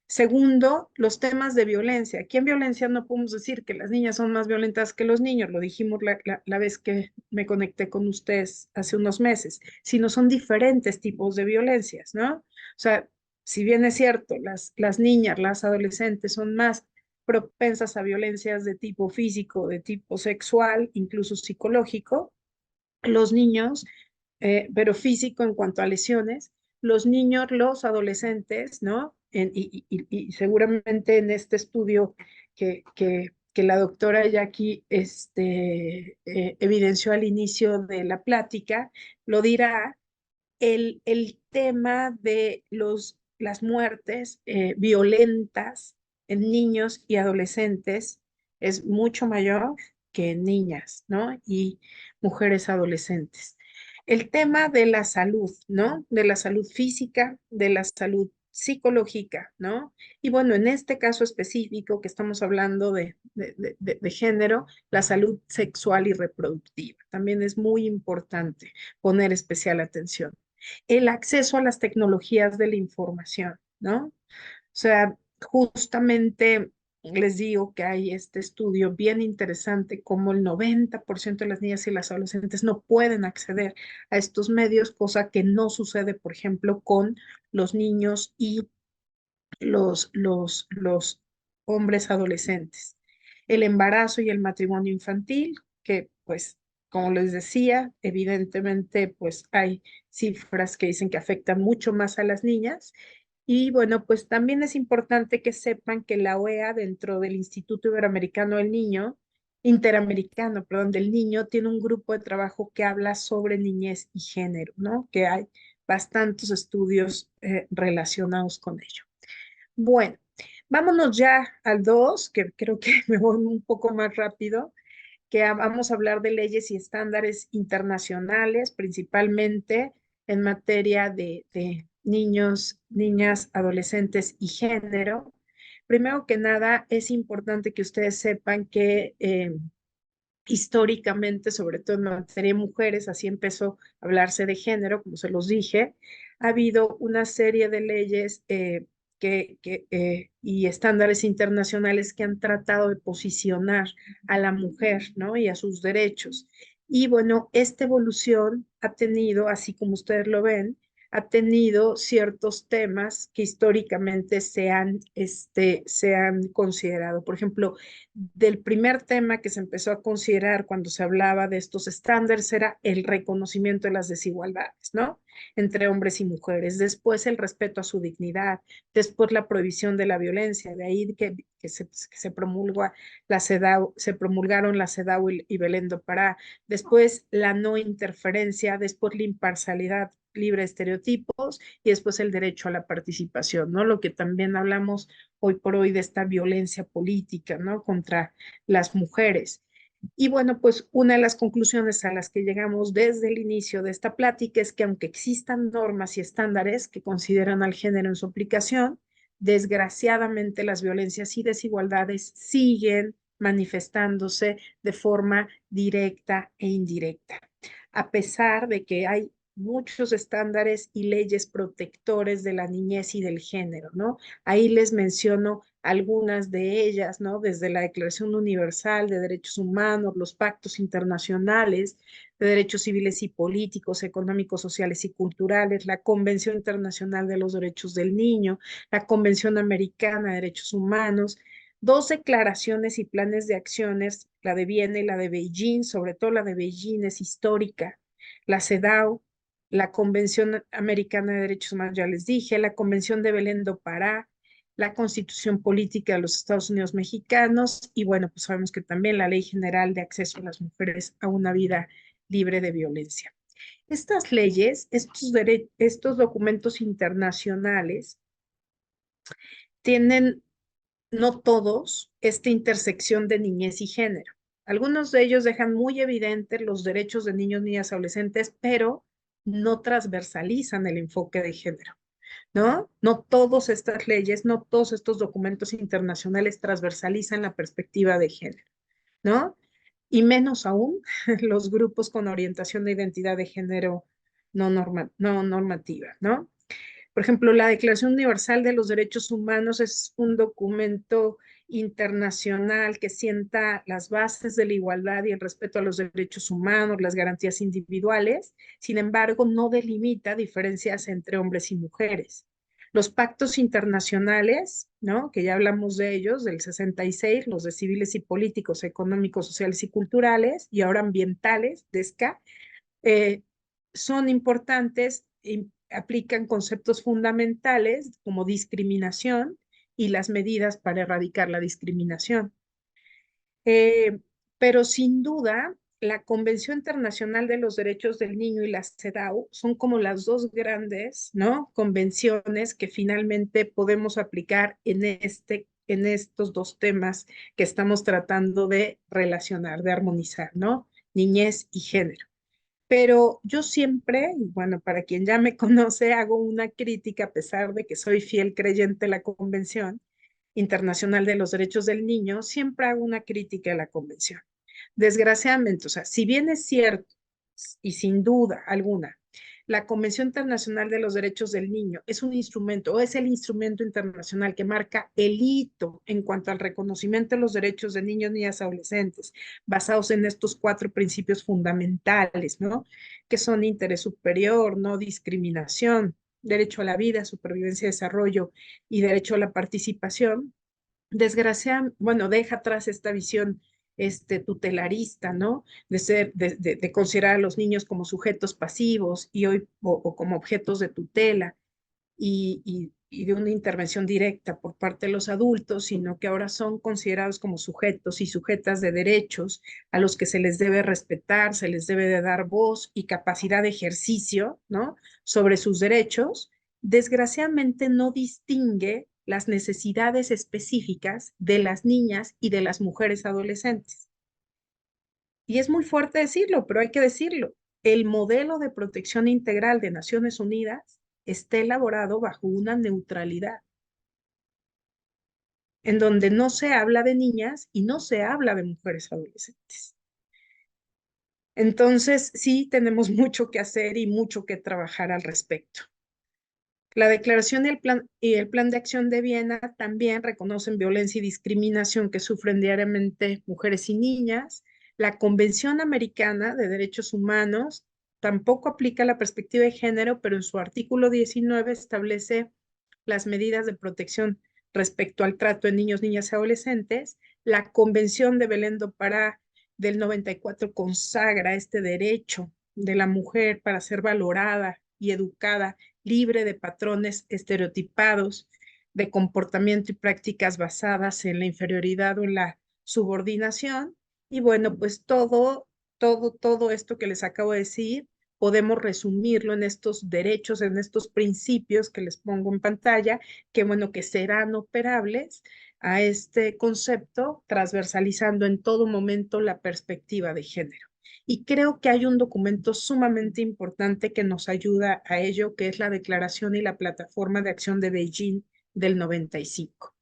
Segundo, los temas de violencia. Aquí en violencia no podemos decir que las niñas son más violentas que los niños, lo dijimos la vez que me conecté con ustedes hace unos meses, sino son diferentes tipos de violencias, ¿no? O sea, si bien es cierto, las niñas, las adolescentes son más propensas a violencias de tipo físico, de tipo sexual, incluso psicológico, los niños, pero físico en cuanto a lesiones, los niños, los adolescentes, ¿no? Y seguramente en este estudio que la doctora Jackie evidenció al inicio de la plática, lo dirá, el tema de las muertes violentas en niños y adolescentes es mucho mayor que en niñas, ¿no? Y mujeres adolescentes. El tema de la salud, ¿no? De la salud física, de la salud psicológica, ¿no? Y bueno, en este caso específico que estamos hablando de género, la salud sexual y reproductiva. También es muy importante poner especial atención. El acceso a las tecnologías de la información, ¿no? O sea, justamente les digo que hay este estudio bien interesante como el 90% de las niñas y las adolescentes no pueden acceder a estos medios, cosa que no sucede, por ejemplo, con los niños y los hombres adolescentes. El embarazo y el matrimonio infantil, que pues, como les decía, evidentemente pues hay cifras que dicen que afectan mucho más a las niñas. Y bueno, pues también es importante que sepan que la OEA dentro del Instituto Iberoamericano del Niño, Interamericano, perdón, del Niño, tiene un grupo de trabajo que habla sobre niñez y género, ¿no? Que hay bastantes estudios relacionados con ello. Bueno, vámonos ya al 2, que creo que me voy un poco más rápido, que vamos a hablar de leyes y estándares internacionales, principalmente en materia de niños, niñas, adolescentes y género. Primero que nada, es importante que ustedes sepan que históricamente, sobre todo en materia de mujeres, así empezó a hablarse de género, como se los dije, ha habido una serie de leyes y estándares internacionales que han tratado de posicionar a la mujer, ¿no? Y a sus derechos. Y bueno, esta evolución ha tenido, así como ustedes lo ven, ha tenido ciertos temas que históricamente se han considerado. Por ejemplo, del primer tema que se empezó a considerar cuando se hablaba de estos estándares era el reconocimiento de las desigualdades, ¿no? Entre hombres y mujeres. Después el respeto a su dignidad. Después la prohibición de la violencia. De ahí que se promulgó la CEDAW, se promulgaron la CEDAW y Belén do Pará. Después la no interferencia. Después la imparcialidad libre de estereotipos y después el derecho a la participación, ¿no? Lo que también hablamos hoy por hoy de esta violencia política, ¿no? Contra las mujeres. Y bueno, pues una de las conclusiones a las que llegamos desde el inicio de esta plática es que aunque existan normas y estándares que consideran al género en su aplicación, desgraciadamente las violencias y desigualdades siguen manifestándose de forma directa e indirecta. A pesar de que hay muchos estándares y leyes protectores de la niñez y del género, ¿no? Ahí les menciono algunas de ellas, ¿no? Desde la Declaración Universal de Derechos Humanos, los pactos internacionales de derechos civiles y políticos, económicos, sociales y culturales, la Convención Internacional de los Derechos del Niño, la Convención Americana de Derechos Humanos, dos declaraciones y planes de acciones, la de Viena y la de Beijing, sobre todo la de Beijing es histórica, la CEDAW, la Convención Americana de Derechos Humanos, ya les dije, la Convención de Belén do Pará, la Constitución Política de los Estados Unidos Mexicanos y bueno, pues sabemos que también la Ley General de Acceso a las Mujeres a una vida libre de violencia. Estas leyes, estos documentos internacionales tienen, no todos, esta intersección de niñez y género. Algunos de ellos dejan muy evidentes los derechos de niños, niñas, adolescentes, pero no transversalizan el enfoque de género, ¿no? No todas estas leyes, no todos estos documentos internacionales transversalizan la perspectiva de género, ¿no? Y menos aún los grupos con orientación de identidad de género no normativa, ¿no? Por ejemplo, la Declaración Universal de los Derechos Humanos es un documento internacional que sienta las bases de la igualdad y el respeto a los derechos humanos, las garantías individuales. Sin embargo, no delimita diferencias entre hombres y mujeres. Los pactos internacionales, ¿no? Que ya hablamos de ellos, del 66, los de civiles y políticos, económicos, sociales y culturales, y ahora ambientales, de SCA, eh, son importantes, aplican conceptos fundamentales como discriminación y las medidas para erradicar la discriminación. Pero sin duda, la Convención Internacional de los Derechos del Niño y la CEDAW son como las dos grandes, ¿no? Convenciones que finalmente podemos aplicar en estos dos temas que estamos tratando de relacionar, de armonizar, ¿no? Niñez y género. Pero yo siempre, y bueno, para quien ya me conoce, hago una crítica a pesar de que soy fiel creyente de la Convención Internacional de los Derechos del Niño, siempre hago una crítica a la Convención. Desgraciadamente, o sea, si bien es cierto y sin duda alguna, la Convención Internacional de los Derechos del Niño es un instrumento o es el instrumento internacional que marca el hito en cuanto al reconocimiento de los derechos de niños, niñas y adolescentes, basados en estos 4 principios fundamentales, ¿no? Que son interés superior, no discriminación, derecho a la vida, supervivencia y desarrollo y derecho a la participación. Desgraciadamente, bueno, deja atrás esta visión tutelarista, ¿no? De considerar a los niños como sujetos pasivos y hoy o como objetos de tutela y de una intervención directa por parte de los adultos, sino que ahora son considerados como sujetos y sujetas de derechos a los que se les debe respetar, se les debe de dar voz y capacidad de ejercicio, ¿no? Sobre sus derechos, desgraciadamente no distingue las necesidades específicas de las niñas y de las mujeres adolescentes. Y es muy fuerte decirlo, pero hay que decirlo. El modelo de protección integral de Naciones Unidas está elaborado bajo una neutralidad, en donde no se habla de niñas y no se habla de mujeres adolescentes. Entonces, sí tenemos mucho que hacer y mucho que trabajar al respecto. La declaración y el plan de acción de Viena también reconocen violencia y discriminación que sufren diariamente mujeres y niñas. La Convención Americana de Derechos Humanos tampoco aplica la perspectiva de género, pero en su artículo 19 establece las medidas de protección respecto al trato de niños, niñas y adolescentes. La Convención de Belén do Pará del 94 consagra este derecho de la mujer para ser valorada y educada libre de patrones estereotipados de comportamiento y prácticas basadas en la inferioridad o en la subordinación. Y bueno, pues todo esto que les acabo de decir, podemos resumirlo en estos derechos, en estos principios que les pongo en pantalla, que bueno, que serán operables a este concepto, transversalizando en todo momento la perspectiva de género. Y creo que hay un documento sumamente importante que nos ayuda a ello, que es la Declaración y la Plataforma de Acción de Beijing del 95.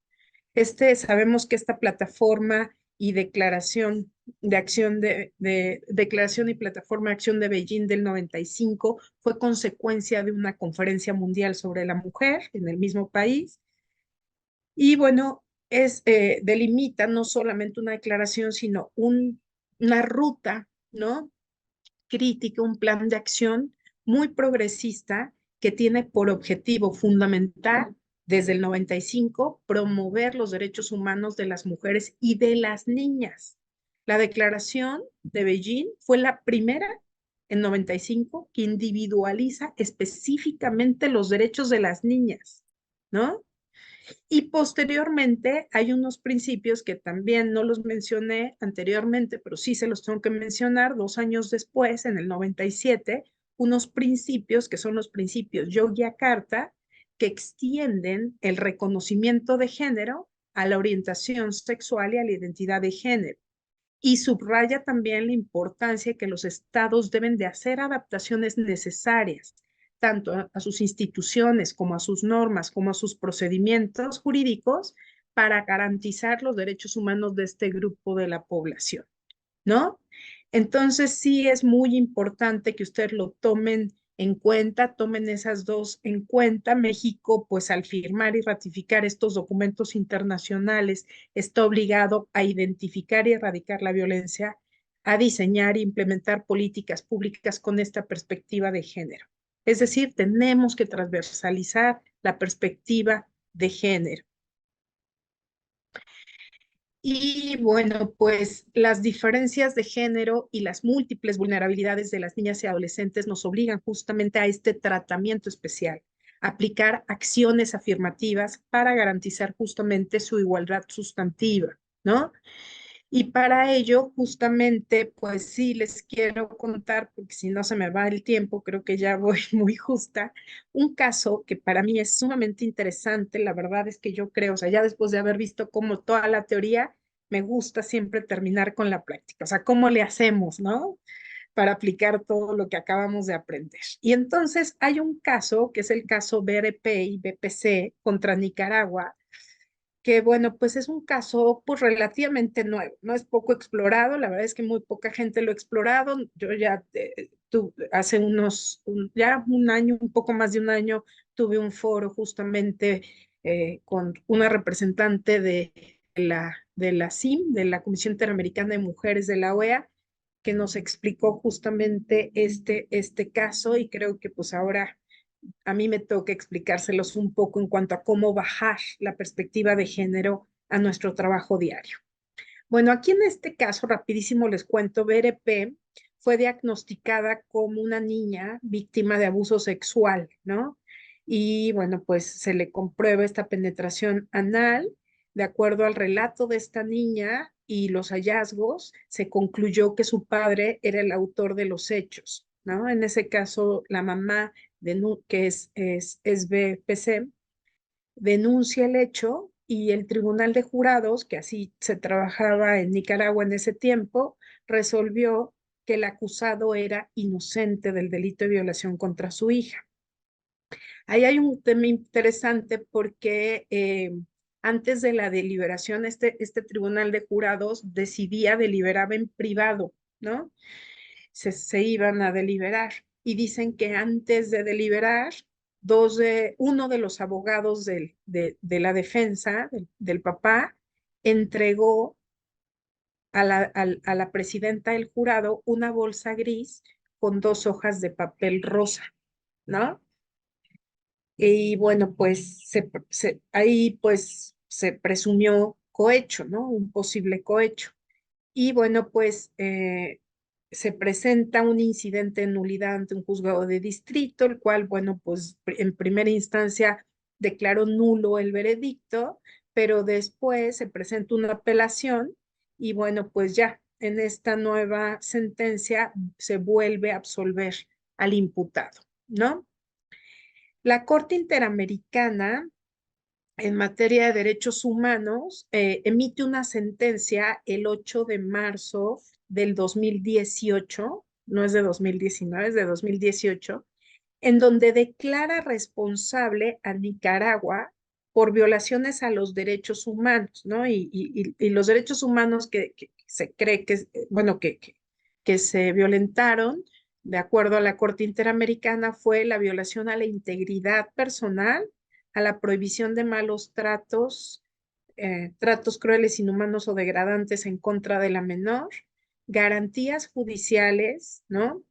Sabemos que esta plataforma y declaración de acción declaración y plataforma de acción de Beijing del 95 fue consecuencia de una conferencia mundial sobre la mujer en el mismo país. Y bueno, delimita no solamente una declaración, sino una ruta, ¿no? Crítica, un plan de acción muy progresista que tiene por objetivo fundamental desde el 95 promover los derechos humanos de las mujeres y de las niñas. La declaración de Beijing fue la primera en 95 que individualiza específicamente los derechos de las niñas, ¿no? Y posteriormente hay unos principios que también no los mencioné anteriormente, pero sí se los tengo que mencionar 2 años después, en el 97, unos principios que son los principios Yogyakarta, que extienden el reconocimiento de género a la orientación sexual y a la identidad de género. Y subraya también la importancia que los estados deben de hacer adaptaciones necesarias tanto a sus instituciones como a sus normas, como a sus procedimientos jurídicos para garantizar los derechos humanos de este grupo de la población, ¿no? Entonces sí es muy importante que ustedes lo tomen en cuenta, tomen esas dos en cuenta. México, pues al firmar y ratificar estos documentos internacionales, está obligado a identificar y erradicar la violencia, a diseñar e implementar políticas públicas con esta perspectiva de género. Es decir, tenemos que transversalizar la perspectiva de género. Y bueno, pues las diferencias de género y las múltiples vulnerabilidades de las niñas y adolescentes nos obligan justamente a este tratamiento especial, aplicar acciones afirmativas para garantizar justamente su igualdad sustantiva, ¿no? Y para ello, justamente, pues sí, les quiero contar, porque si no se me va el tiempo, creo que ya voy muy justa, un caso que para mí es sumamente interesante. La verdad es que yo creo, o sea, ya después de haber visto como toda la teoría, me gusta siempre terminar con la práctica, o sea, ¿cómo le hacemos, no? Para aplicar todo lo que acabamos de aprender. Y entonces hay un caso, que es el caso BRP y BPC contra Nicaragua, que bueno, pues es un caso pues relativamente nuevo, no es poco explorado, la verdad es que muy poca gente lo ha explorado. Yo ya hace ya un año, un poco más de un año, tuve un foro justamente con una representante de la CIM, de la Comisión Interamericana de Mujeres de la OEA, que nos explicó justamente este caso, y creo que pues ahora a mí me toca explicárselos un poco en cuanto a cómo bajar la perspectiva de género a nuestro trabajo diario. Bueno, aquí en este caso, rapidísimo les cuento, BRP fue diagnosticada como una niña víctima de abuso sexual, ¿no? Y bueno, pues se le comprueba esta penetración anal. De acuerdo al relato de esta niña y los hallazgos, se concluyó que su padre era el autor de los hechos, ¿no? En ese caso, la mamá, que es BPC, denuncia el hecho, y el Tribunal de Jurados, que así se trabajaba en Nicaragua en ese tiempo, resolvió que el acusado era inocente del delito de violación contra su hija. Ahí hay un tema interesante porque antes de la deliberación, este Tribunal de Jurados deliberaba en privado, ¿no? Se iban a deliberar, y dicen que antes de deliberar, uno de los abogados de la defensa del papá entregó a la presidenta del jurado una bolsa gris con 2 hojas de papel rosa, ¿no? Y bueno, pues ahí pues se presumió cohecho, ¿no? Un posible cohecho. Y bueno, pues se presenta un incidente de nulidad ante un juzgado de distrito, el cual, bueno, pues en primera instancia declaró nulo el veredicto, pero después se presenta una apelación, y bueno, pues ya en esta nueva sentencia se vuelve a absolver al imputado, ¿no? La Corte Interamericana en materia de derechos humanos emite una sentencia el 8 de marzo del 2018, no es de 2019, es de 2018, en donde declara responsable a Nicaragua por violaciones a los derechos humanos, ¿no? Y los derechos humanos que se cree que, bueno, que se violentaron, de acuerdo a la Corte Interamericana, fue la violación a la integridad personal, a la prohibición de malos tratos, tratos crueles, inhumanos o degradantes en contra de la menor, garantías judiciales, ¿no?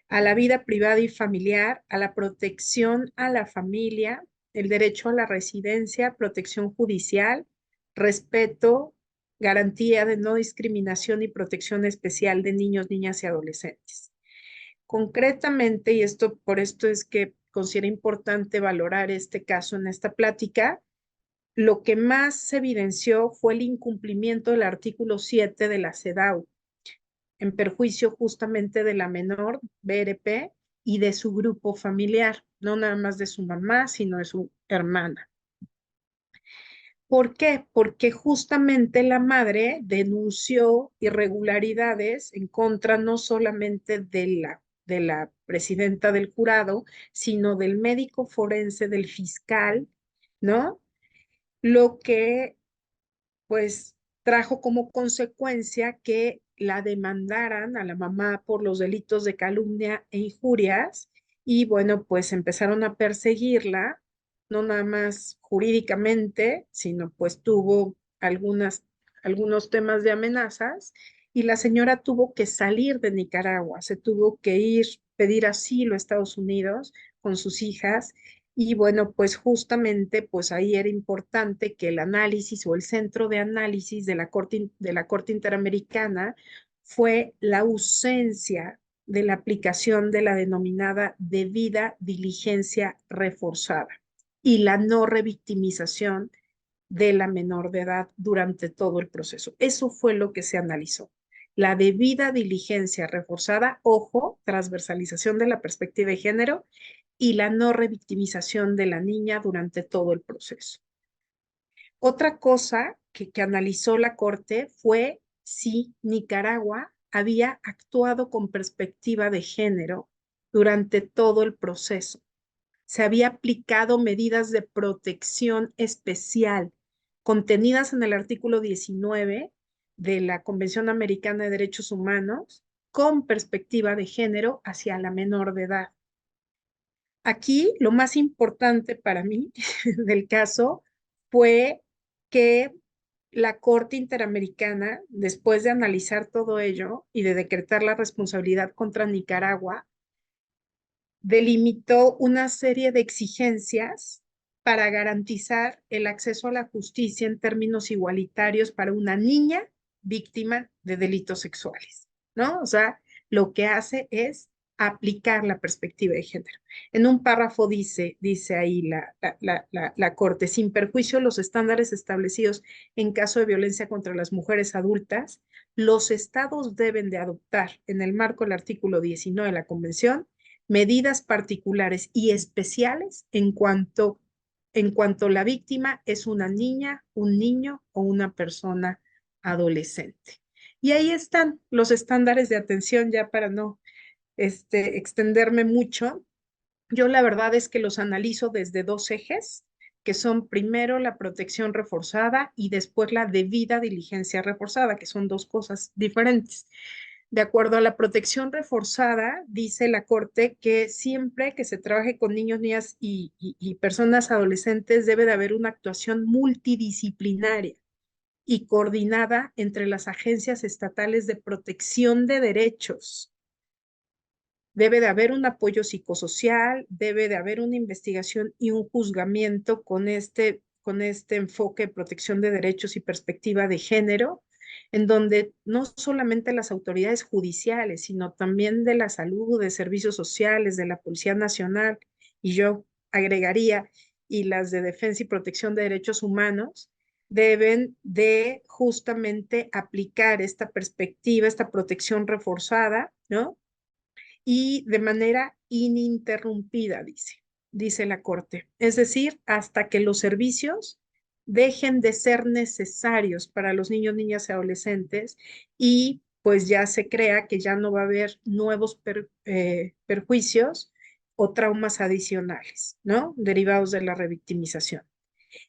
A la vida privada y familiar, a la protección a la familia, el derecho a la residencia, protección judicial, respeto, garantía de no discriminación y protección especial de niños, niñas y adolescentes. Concretamente, y por esto es que considero importante valorar este caso en esta plática, lo que más se evidenció fue el incumplimiento del artículo 7 de la CEDAW, en perjuicio justamente de la menor, BRP, y de su grupo familiar, no nada más de su mamá, sino de su hermana. ¿Por qué? Porque justamente la madre denunció irregularidades en contra no solamente de la presidenta del jurado, sino del médico forense, del fiscal, ¿no? Lo que pues trajo como consecuencia que la demandaran a la mamá por los delitos de calumnia e injurias, y bueno, pues empezaron a perseguirla, no nada más jurídicamente, sino pues tuvo algunos temas de amenazas, y la señora tuvo que salir de Nicaragua, se tuvo que ir pedir asilo a Estados Unidos con sus hijas. Y bueno, pues justamente, pues ahí era importante que el análisis o el centro de análisis de la Corte Interamericana fue la ausencia de la aplicación de la denominada debida diligencia reforzada y la no revictimización de la menor de edad durante todo el proceso. Eso fue lo que se analizó. La debida diligencia reforzada, ojo, transversalización de la perspectiva de género y la no revictimización de la niña durante todo el proceso. Otra cosa que analizó la Corte fue si Nicaragua había actuado con perspectiva de género durante todo el proceso. Se había aplicado medidas de protección especial contenidas en el artículo 19 de la Convención Americana de Derechos Humanos con perspectiva de género hacia la menor de edad. Aquí lo más importante para mí del caso fue que la Corte Interamericana, después de analizar todo ello y de decretar la responsabilidad contra Nicaragua, delimitó una serie de exigencias para garantizar el acceso a la justicia en términos igualitarios para una niña víctima de delitos sexuales, ¿no? O sea, lo que hace es aplicar la perspectiva de género. En un párrafo dice ahí la Corte, sin perjuicio de los estándares establecidos en caso de violencia contra las mujeres adultas, los estados deben de adoptar, en el marco del artículo 19 de la Convención, medidas particulares y especiales en cuanto la víctima es una niña, un niño o una persona adolescente. Y ahí están los estándares de atención, ya para no extenderme mucho. Yo la verdad es que los analizo desde dos ejes, que son primero la protección reforzada y después la debida diligencia reforzada, que son dos cosas diferentes. De acuerdo a la protección reforzada, dice la Corte que siempre que se trabaje con niños, niñas y personas adolescentes debe de haber una actuación multidisciplinaria y coordinada entre las agencias estatales de protección de derechos. Debe de haber un apoyo psicosocial, debe de haber una investigación y un juzgamiento con este enfoque de protección de derechos y perspectiva de género, en donde no solamente las autoridades judiciales, sino también de la salud, de servicios sociales, de la Policía Nacional, y yo agregaría, y las de defensa y protección de derechos humanos, deben de justamente aplicar esta perspectiva, esta protección reforzada, ¿no? Y de manera ininterrumpida, dice la Corte. Es decir, hasta que los servicios dejen de ser necesarios para los niños, niñas y adolescentes y pues ya se crea que ya no va a haber nuevos perjuicios o traumas adicionales, ¿no? Derivados de la revictimización.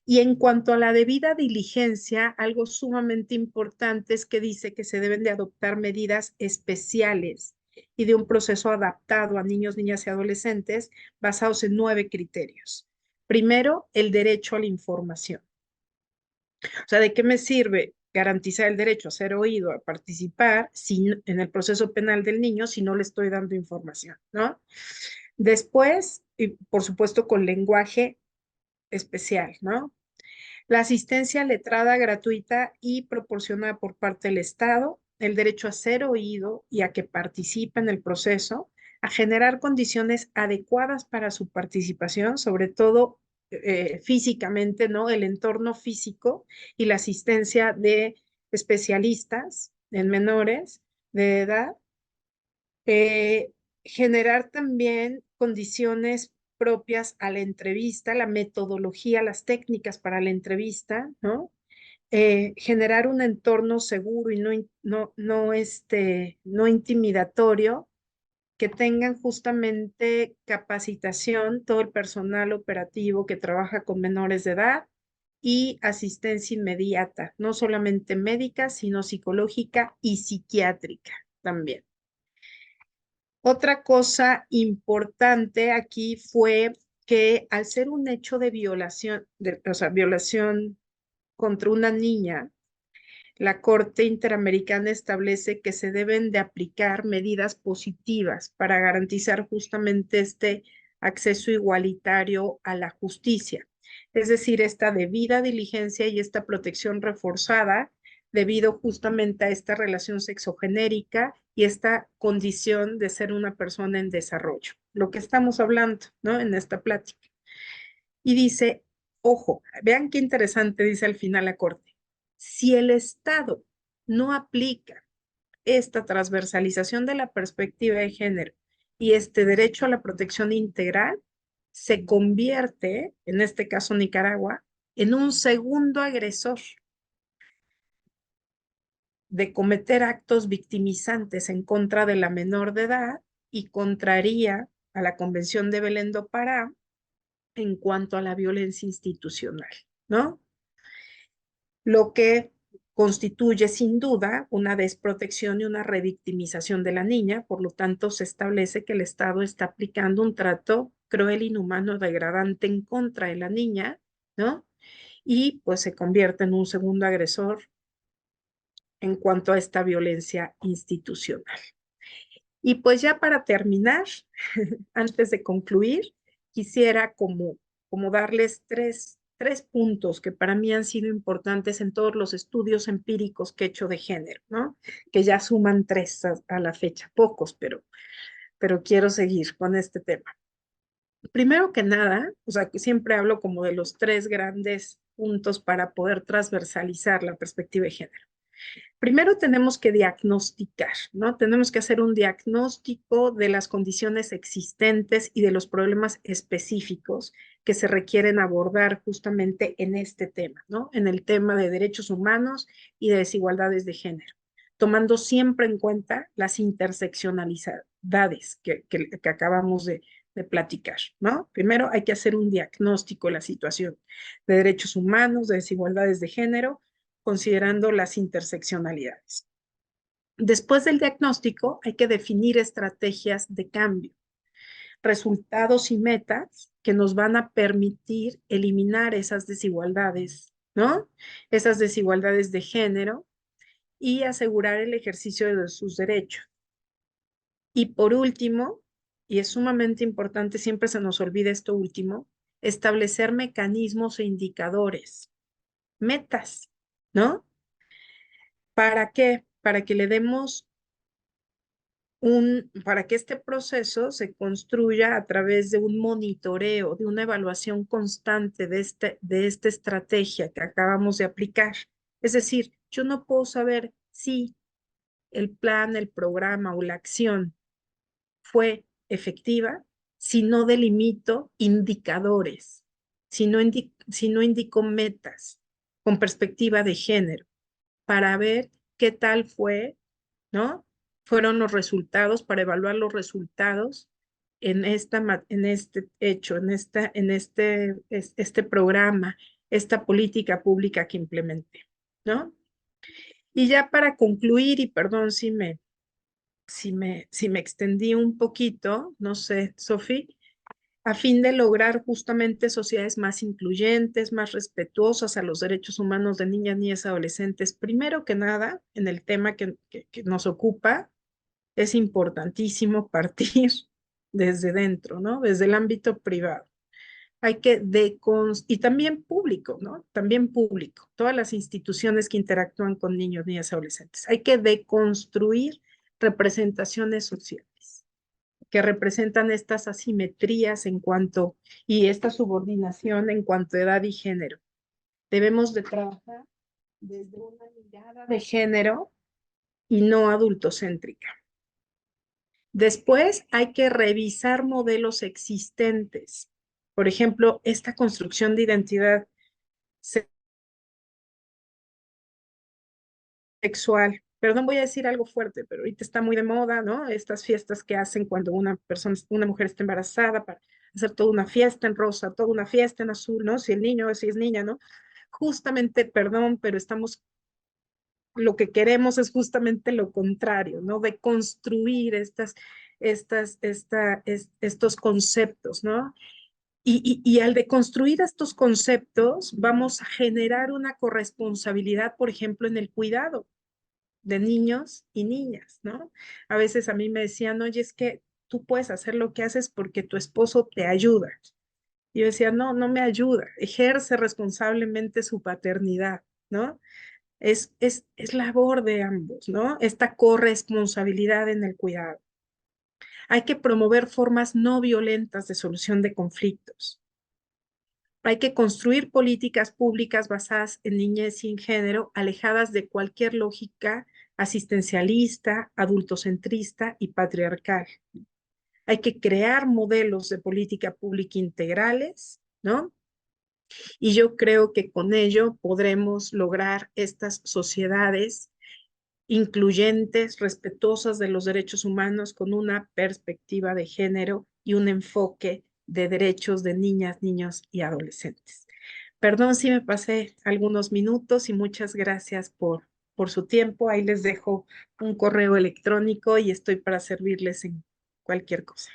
Y en cuanto a la debida diligencia, algo sumamente importante es que dice que se deben de adoptar medidas especiales y de un proceso adaptado a niños, niñas y adolescentes basados en 9 criterios. Primero, el derecho a la información. O sea, ¿de qué me sirve garantizar el derecho a ser oído, a participar en el proceso penal del niño si no le estoy dando información, ¿no? Después, y por supuesto con lenguaje especial, ¿no? La asistencia letrada gratuita y proporcionada por parte del Estado, el derecho a ser oído y a que participe en el proceso, a generar condiciones adecuadas para su participación, sobre todo físicamente, ¿no? El entorno físico y la asistencia de especialistas en menores de edad, generar también condiciones propias a la entrevista, la metodología, las técnicas para la entrevista, ¿no? Generar un entorno seguro y no intimidatorio, que tengan justamente capacitación todo el personal operativo que trabaja con menores de edad y asistencia inmediata, no solamente médica, sino psicológica y psiquiátrica también. Otra cosa importante aquí fue que al ser un hecho de violación, o sea, violación contra una niña, la Corte Interamericana establece que se deben de aplicar medidas positivas para garantizar justamente este acceso igualitario a la justicia. Es decir, esta debida diligencia y esta protección reforzada debido justamente a esta relación sexogenérica y esta condición de ser una persona en desarrollo. Lo que estamos hablando, ¿no? En esta plática. Y dice, ojo, vean qué interesante dice al final la Corte. Si el Estado no aplica esta transversalización de la perspectiva de género y este derecho a la protección integral, se convierte, en este caso Nicaragua, en un segundo agresor de cometer actos victimizantes en contra de la menor de edad y contraría a la Convención de Belén do Pará en cuanto a la violencia institucional, ¿no? Lo que constituye sin duda una desprotección y una revictimización de la niña, por lo tanto se establece que el Estado está aplicando un trato cruel, inhumano, degradante en contra de la niña, ¿no? Y pues se convierte en un segundo agresor en cuanto a esta violencia institucional. Y pues ya para terminar, antes de concluir, quisiera como darles tres puntos que para mí han sido importantes en todos los estudios empíricos que he hecho de género, ¿no? Que ya suman 3 a la fecha, pocos, pero quiero seguir con este tema. Primero que nada, o sea, que siempre hablo como de los 3 grandes puntos para poder transversalizar la perspectiva de género. Primero tenemos que diagnosticar, ¿no? Tenemos que hacer un diagnóstico de las condiciones existentes y de los problemas específicos que se requieren abordar justamente en este tema, ¿no? En el tema de derechos humanos y de desigualdades de género, tomando siempre en cuenta las interseccionalidades que acabamos de platicar, ¿no? Primero hay que hacer un diagnóstico de la situación de derechos humanos, de desigualdades de género, considerando las interseccionalidades. Después del diagnóstico, hay que definir estrategias de cambio, resultados y metas que nos van a permitir eliminar esas desigualdades, ¿no? Esas desigualdades de género y asegurar el ejercicio de sus derechos. Y por último, y es sumamente importante, siempre se nos olvida esto último, establecer mecanismos e indicadores, metas, ¿no? ¿Para qué? Para que le demos para que este proceso se construya a través de un monitoreo, de una evaluación constante de esta estrategia que acabamos de aplicar. Es decir, yo no puedo saber si el plan, el programa o la acción fue efectiva si no delimito indicadores, si no indico metas con perspectiva de género para ver qué tal fue, ¿no? Fueron los resultados, para evaluar los resultados en este hecho, este programa, esta política pública que implementé, ¿no? Y ya para concluir, y perdón si me extendí un poquito, no sé, Sofi, a fin de lograr justamente sociedades más incluyentes, más respetuosas a los derechos humanos de niñas, niñas y adolescentes. Primero que nada, en el tema que nos ocupa, es importantísimo partir desde dentro, ¿no? Desde el ámbito privado. Hay que y también público, ¿no? También público, todas las instituciones que interactúan con niños, niñas y adolescentes. Hay que deconstruir representaciones sociales que representan estas asimetrías y esta subordinación en cuanto a edad y género. Debemos de trabajar desde una mirada de género y no adultocéntrica. Después hay que revisar modelos existentes. Por ejemplo, esta construcción de identidad sexual. Perdón, voy a decir algo fuerte, pero ahorita está muy de moda, ¿no? Estas fiestas que hacen cuando una mujer está embarazada para hacer toda una fiesta en rosa, toda una fiesta en azul, ¿no? Si el niño o si es niña, ¿no? Justamente, perdón, pero lo que queremos es justamente lo contrario, ¿no? De construir estos conceptos, ¿no? Y al deconstruir estos conceptos, vamos a generar una corresponsabilidad, por ejemplo, en el cuidado de niños y niñas, ¿no? A veces a mí me decían, oye, es que tú puedes hacer lo que haces porque tu esposo te ayuda. Y yo decía, no, no me ayuda, ejerce responsablemente su paternidad, ¿no? Es labor de ambos, ¿no? Esta corresponsabilidad en el cuidado. Hay que promover formas no violentas de solución de conflictos. Hay que construir políticas públicas basadas en niñez y en género, alejadas de cualquier lógica asistencialista, adultocentrista y patriarcal. Hay que crear modelos de política pública integrales, ¿no? Y yo creo que con ello podremos lograr estas sociedades incluyentes, respetuosas de los derechos humanos, con una perspectiva de género y un enfoque de derechos de niñas, niños y adolescentes. Perdón si me pasé algunos minutos y muchas gracias por su tiempo. Ahí les dejo un correo electrónico y estoy para servirles en cualquier cosa.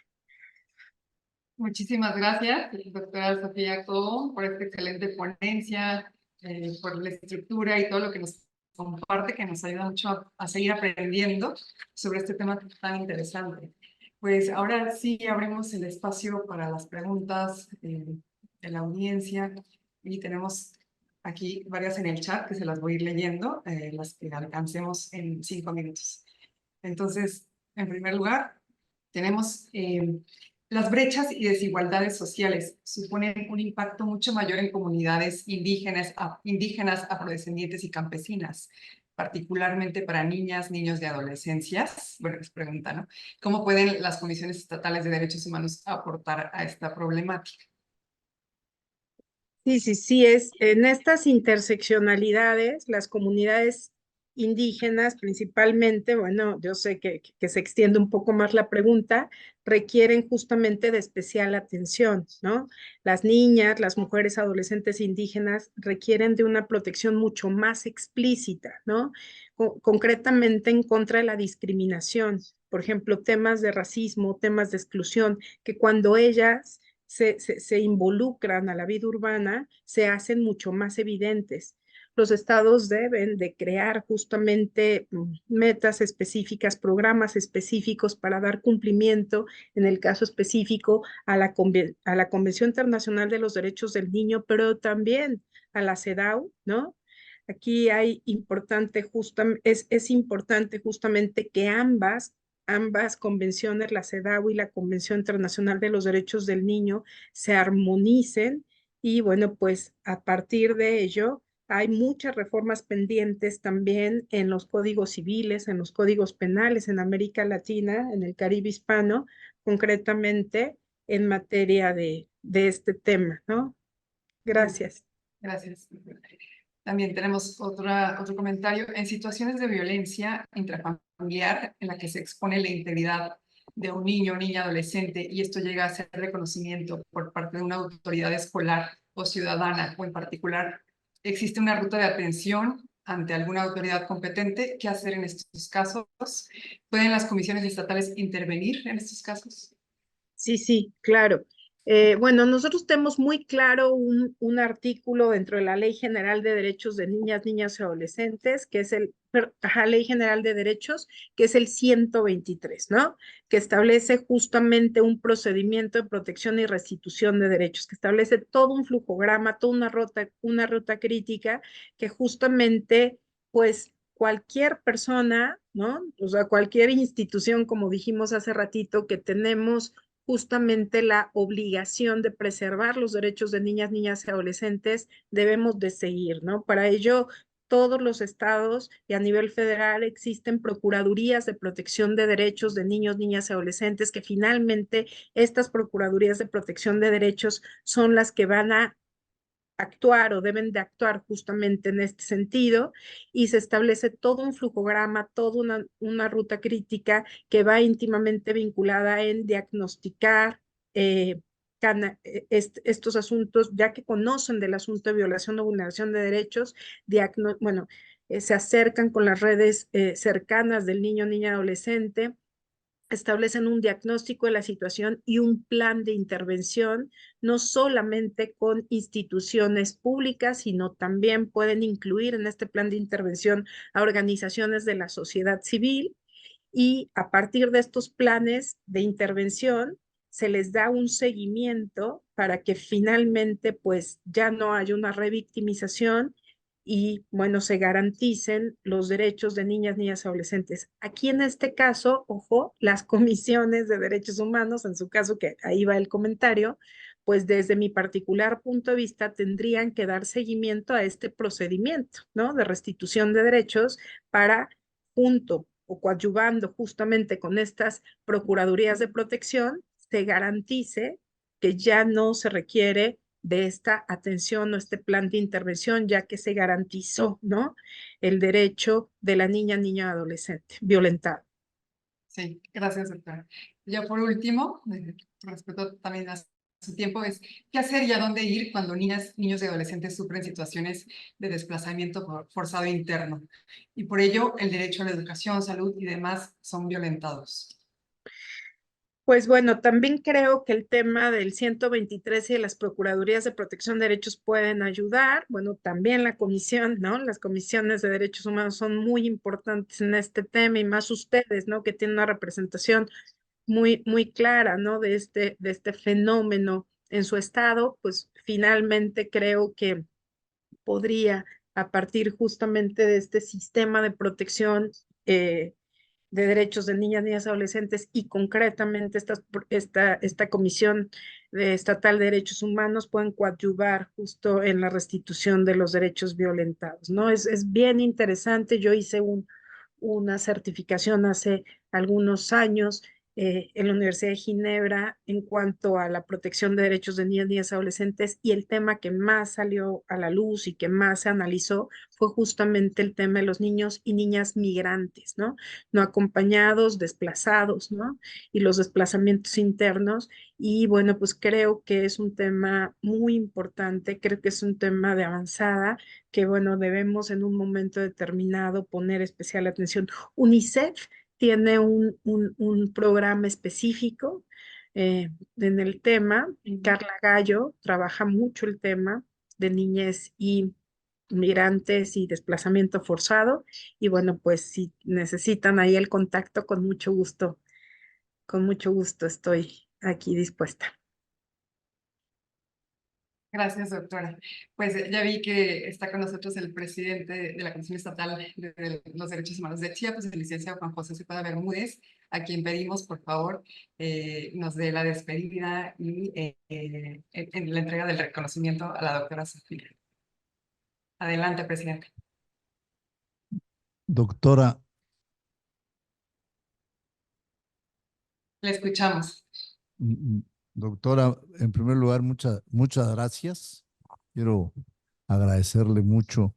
Muchísimas gracias, doctora Sofía Cobo, por esta excelente ponencia, por la estructura y todo lo que nos comparte, que nos ayuda mucho a seguir aprendiendo sobre este tema tan interesante. Pues ahora sí abrimos el espacio para las preguntas de la audiencia y tenemos aquí varias en el chat que se las voy a ir leyendo, las que alcancemos en 5 minutos. Entonces, en primer lugar, tenemos las brechas y desigualdades sociales suponen un impacto mucho mayor en comunidades indígenas, afrodescendientes y campesinas, particularmente para niñas, niños de adolescencias. Bueno, les pregunta, ¿no? ¿Cómo pueden las comisiones estatales de derechos humanos aportar a esta problemática? Sí, es en estas interseccionalidades, las comunidades indígenas principalmente, bueno, yo sé que se extiende un poco más la pregunta, requieren justamente de especial atención, ¿no? Las niñas, las mujeres adolescentes indígenas requieren de una protección mucho más explícita, ¿no? Concretamente en contra de la discriminación, por ejemplo, temas de racismo, temas de exclusión, que cuando ellas se involucran a la vida urbana, se hacen mucho más evidentes. Los estados deben de crear justamente metas específicas, programas específicos para dar cumplimiento, en el caso específico, a la Convención Internacional de los Derechos del Niño, pero también a la CEDAW, ¿no? Aquí hay es importante justamente que ambas convenciones, la CEDAW y la Convención Internacional de los Derechos del Niño, se armonicen y bueno, pues a partir de ello hay muchas reformas pendientes también en los códigos civiles, en los códigos penales en América Latina, en el Caribe hispano, concretamente en materia de este tema, ¿no? Gracias. Gracias. También tenemos otro comentario. En situaciones de violencia intrafamiliar en la que se expone la integridad de un niño o niña adolescente y esto llega a ser reconocimiento por parte de una autoridad escolar o ciudadana o en particular, ¿existe una ruta de atención ante alguna autoridad competente? ¿Qué hacer en estos casos? ¿Pueden las comisiones estatales intervenir en estos casos? Sí, claro. Bueno, nosotros tenemos muy claro un artículo dentro de la Ley General de Derechos de Niñas, Niñas y Adolescentes, que es Ley General de Derechos, que es el 123, ¿no? Que establece justamente un procedimiento de protección y restitución de derechos, que establece todo un flujograma, toda una ruta crítica, que justamente, pues, cualquier persona, ¿no? O sea, cualquier institución, como dijimos hace ratito, que tenemos justamente la obligación de preservar los derechos de niñas, niñas y adolescentes, debemos de seguir, ¿no? Para ello, todos los estados y a nivel federal existen procuradurías de protección de derechos de niños, niñas y adolescentes, que finalmente estas procuradurías de protección de derechos son las que van a actuar o deben de actuar justamente en este sentido y se establece todo un flujograma, toda una ruta crítica que va íntimamente vinculada en diagnosticar estos asuntos, ya que conocen del asunto de violación o vulneración de derechos, se acercan con las redes cercanas del niño, niña, adolescente, establecen un diagnóstico de la situación y un plan de intervención, no solamente con instituciones públicas, sino también pueden incluir en este plan de intervención a organizaciones de la sociedad civil, y a partir de estos planes de intervención se les da un seguimiento para que finalmente pues ya no haya una revictimización y bueno, se garanticen los derechos de niñas, niñas y adolescentes. Aquí en este caso, ojo, las comisiones de derechos humanos, en su caso, que ahí va el comentario, pues desde mi particular punto de vista tendrían que dar seguimiento a este procedimiento, ¿no? De restitución de derechos para, junto o coadyuvando justamente con estas procuradurías de protección, se garantice que ya no se requiere de esta atención o este plan de intervención, ya que se garantizó, ¿no? El derecho de la niña, niño, adolescente violentado. Sí, gracias, doctora. Ya por último, respeto también a su tiempo, es qué hacer y a dónde ir cuando niñas, niños y adolescentes sufren situaciones de desplazamiento forzado interno. Y por ello, el derecho a la educación, salud y demás son violentados. Pues bueno, también creo que el tema del 123 y de las Procuradurías de Protección de Derechos pueden ayudar. Bueno, también la comisión, ¿no? Las comisiones de derechos humanos son muy importantes en este tema y más ustedes, ¿no? Que tienen una representación muy, muy clara, ¿no? De este fenómeno en su estado, pues finalmente creo que podría, a partir justamente de este sistema de protección de derechos de niñas, niñas y adolescentes y concretamente esta Comisión Estatal de Derechos Humanos pueden coadyuvar justo en la restitución de los derechos violentados, ¿no? Es bien interesante. Yo hice una certificación hace algunos años en la Universidad de Ginebra en cuanto a la protección de derechos de niñas, niñas y adolescentes, y el tema que más salió a la luz y que más se analizó fue justamente el tema de los niños y niñas migrantes, ¿no? No acompañados, desplazados, ¿no? Y los desplazamientos internos. Y bueno, pues creo que es un tema muy importante, creo que es un tema de avanzada, que bueno, debemos en un momento determinado poner especial atención. UNICEF tiene un programa específico en el tema. Carla Gallo trabaja mucho el tema de niñez y migrantes y desplazamiento forzado. Y bueno, pues si necesitan ahí el contacto, con mucho gusto estoy aquí dispuesta. Gracias, doctora. Pues ya vi que está con nosotros el presidente de la Comisión Estatal de los Derechos Humanos de Chiapas, el licenciado Juan José Cepeda Bermúdez, a quien pedimos, por favor, nos dé la despedida y en la entrega del reconocimiento a la doctora Sofía. Adelante, presidente. Doctora, Le escuchamos. mm, doctora, en primer lugar, muchas gracias. Quiero agradecerle mucho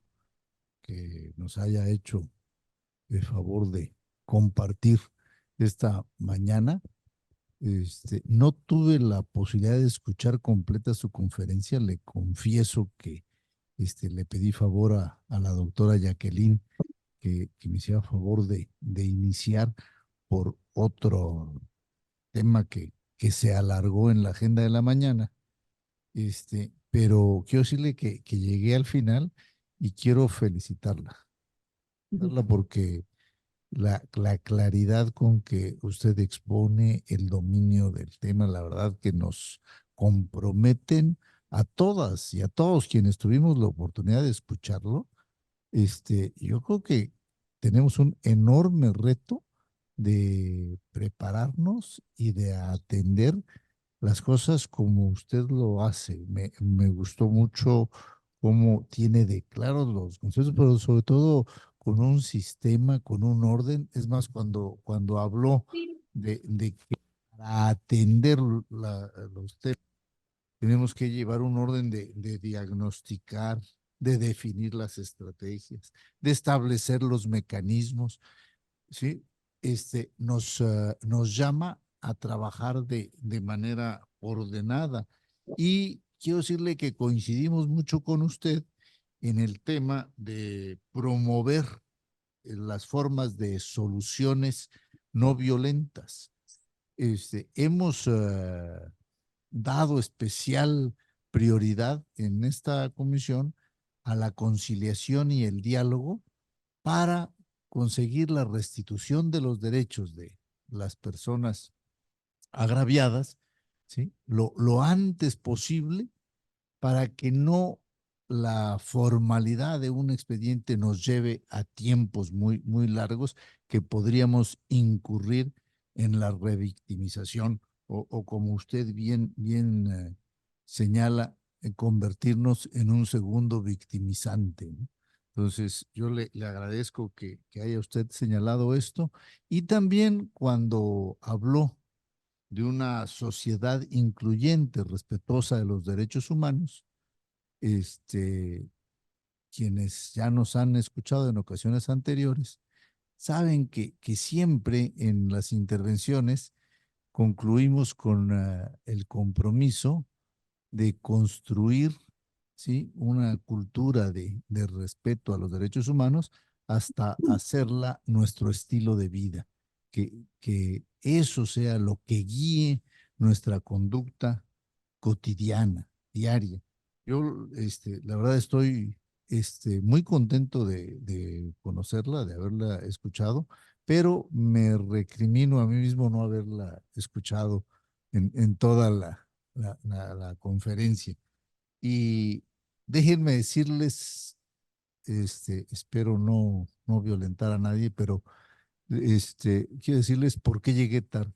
que nos haya hecho el favor de compartir esta mañana. No tuve la posibilidad de escuchar completa su conferencia. Le confieso que le pedí favor a la doctora Jacqueline que me hiciera favor de iniciar por otro tema que se alargó en la agenda de la mañana. Pero quiero decirle que llegué al final y quiero felicitarla porque la claridad con que usted expone el dominio del tema, la verdad que nos comprometen a todas y a todos quienes tuvimos la oportunidad de escucharlo. Yo creo que tenemos un enorme reto de prepararnos y de atender las cosas como usted lo hace. Me gustó mucho cómo tiene de claros los conceptos, pero sobre todo con un sistema, con un orden. Es más, cuando habló de que para atender los temas tenemos que llevar un orden de diagnosticar, de definir las estrategias, de establecer los mecanismos, ¿sí? Nos llama a trabajar de manera ordenada. Y quiero decirle que coincidimos mucho con usted en el tema de promover las formas de soluciones no violentas. hemos dado especial prioridad en esta comisión a la conciliación y el diálogo para conseguir la restitución de los derechos de las personas agraviadas, ¿sí? Lo antes posible, para que no la formalidad de un expediente nos lleve a tiempos muy, muy largos que podríamos incurrir en la revictimización o como usted bien señala, convertirnos en un segundo victimizante, ¿no? Entonces, yo le agradezco que haya usted señalado esto y también cuando habló de una sociedad incluyente, respetuosa de los derechos humanos, quienes ya nos han escuchado en ocasiones anteriores, saben que siempre en las intervenciones concluimos con el compromiso de construir, ¿sí?, una cultura de respeto a los derechos humanos hasta hacerla nuestro estilo de vida, que eso sea lo que guíe nuestra conducta cotidiana, diaria. Yo, la verdad estoy muy contento de conocerla, de haberla escuchado, pero me recrimino a mí mismo no haberla escuchado en toda la conferencia. Y déjenme decirles, espero no violentar a nadie, pero quiero decirles por qué llegué tarde.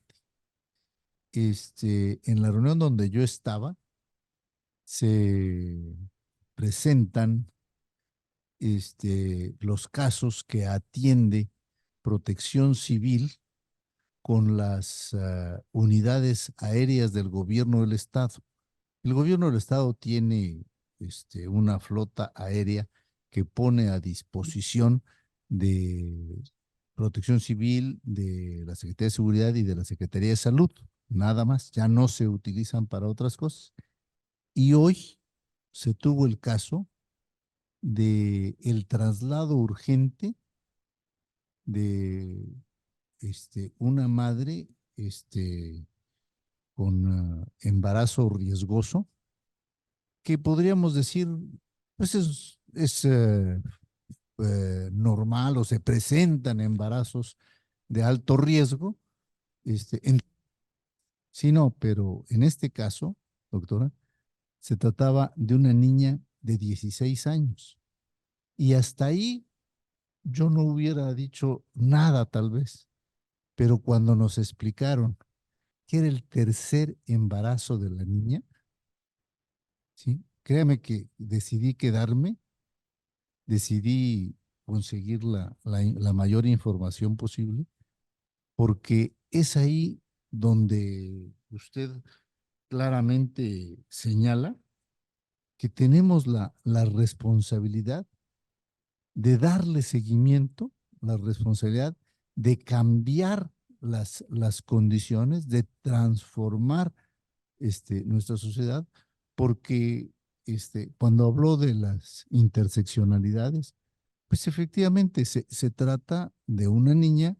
En la reunión donde yo estaba, se presentan los casos que atiende Protección Civil con las unidades aéreas del gobierno del Estado. El gobierno del Estado tiene una flota aérea que pone a disposición de Protección Civil, de la Secretaría de Seguridad y de la Secretaría de Salud. Nada más, ya no se utilizan para otras cosas. Y hoy se tuvo el caso de el traslado urgente de una madre con embarazo riesgoso, que podríamos decir, pues es normal o se presentan embarazos de alto riesgo. Sí, no, pero en este caso, doctora, se trataba de una niña de 16 años. Y hasta ahí yo no hubiera dicho nada tal vez, pero cuando nos explicaron que era el tercer embarazo de la niña, ¿sí?, créame que decidí quedarme, decidí conseguir la mayor información posible, porque es ahí donde usted claramente señala que tenemos la responsabilidad de darle seguimiento, la responsabilidad de cambiar las condiciones, de transformar nuestra sociedad, porque cuando habló de las interseccionalidades, pues efectivamente se trata de una niña,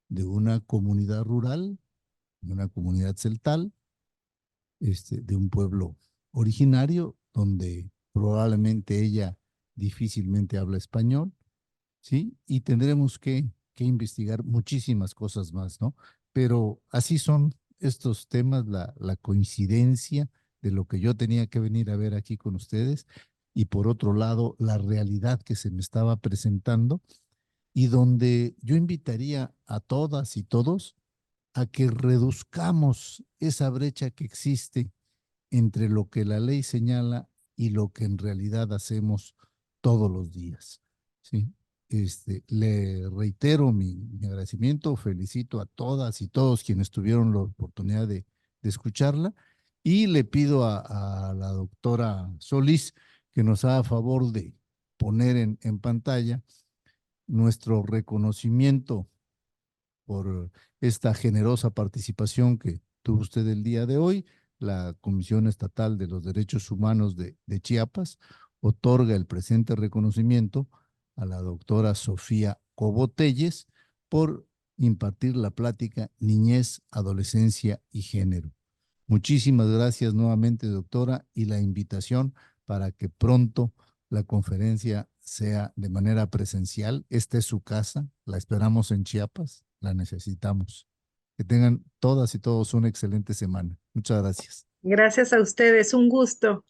de una comunidad rural, de una comunidad celtal, de un pueblo originario donde probablemente ella difícilmente habla español, ¿sí? Y tendremos que investigar muchísimas cosas más, ¿no? Pero así son estos temas, la coincidencia de lo que yo tenía que venir a ver aquí con ustedes y por otro lado, la realidad que se me estaba presentando y donde yo invitaría a todas y todos a que reduzcamos esa brecha que existe entre lo que la ley señala y lo que en realidad hacemos todos los días, ¿sí? Le reitero mi agradecimiento, felicito a todas y todos quienes tuvieron la oportunidad de escucharla y le pido a la doctora Solís que nos haga favor de poner en pantalla nuestro reconocimiento por esta generosa participación que tuvo usted el día de hoy. La Comisión Estatal de los Derechos Humanos de Chiapas otorga el presente reconocimiento a la doctora Sofía Cobo Telles por impartir la plática Niñez, Adolescencia y Género. Muchísimas gracias nuevamente, doctora, y la invitación para que pronto la conferencia sea de manera presencial. Esta es su casa, la esperamos en Chiapas, la necesitamos. Que tengan todas y todos una excelente semana. Muchas gracias. Gracias a ustedes, un gusto.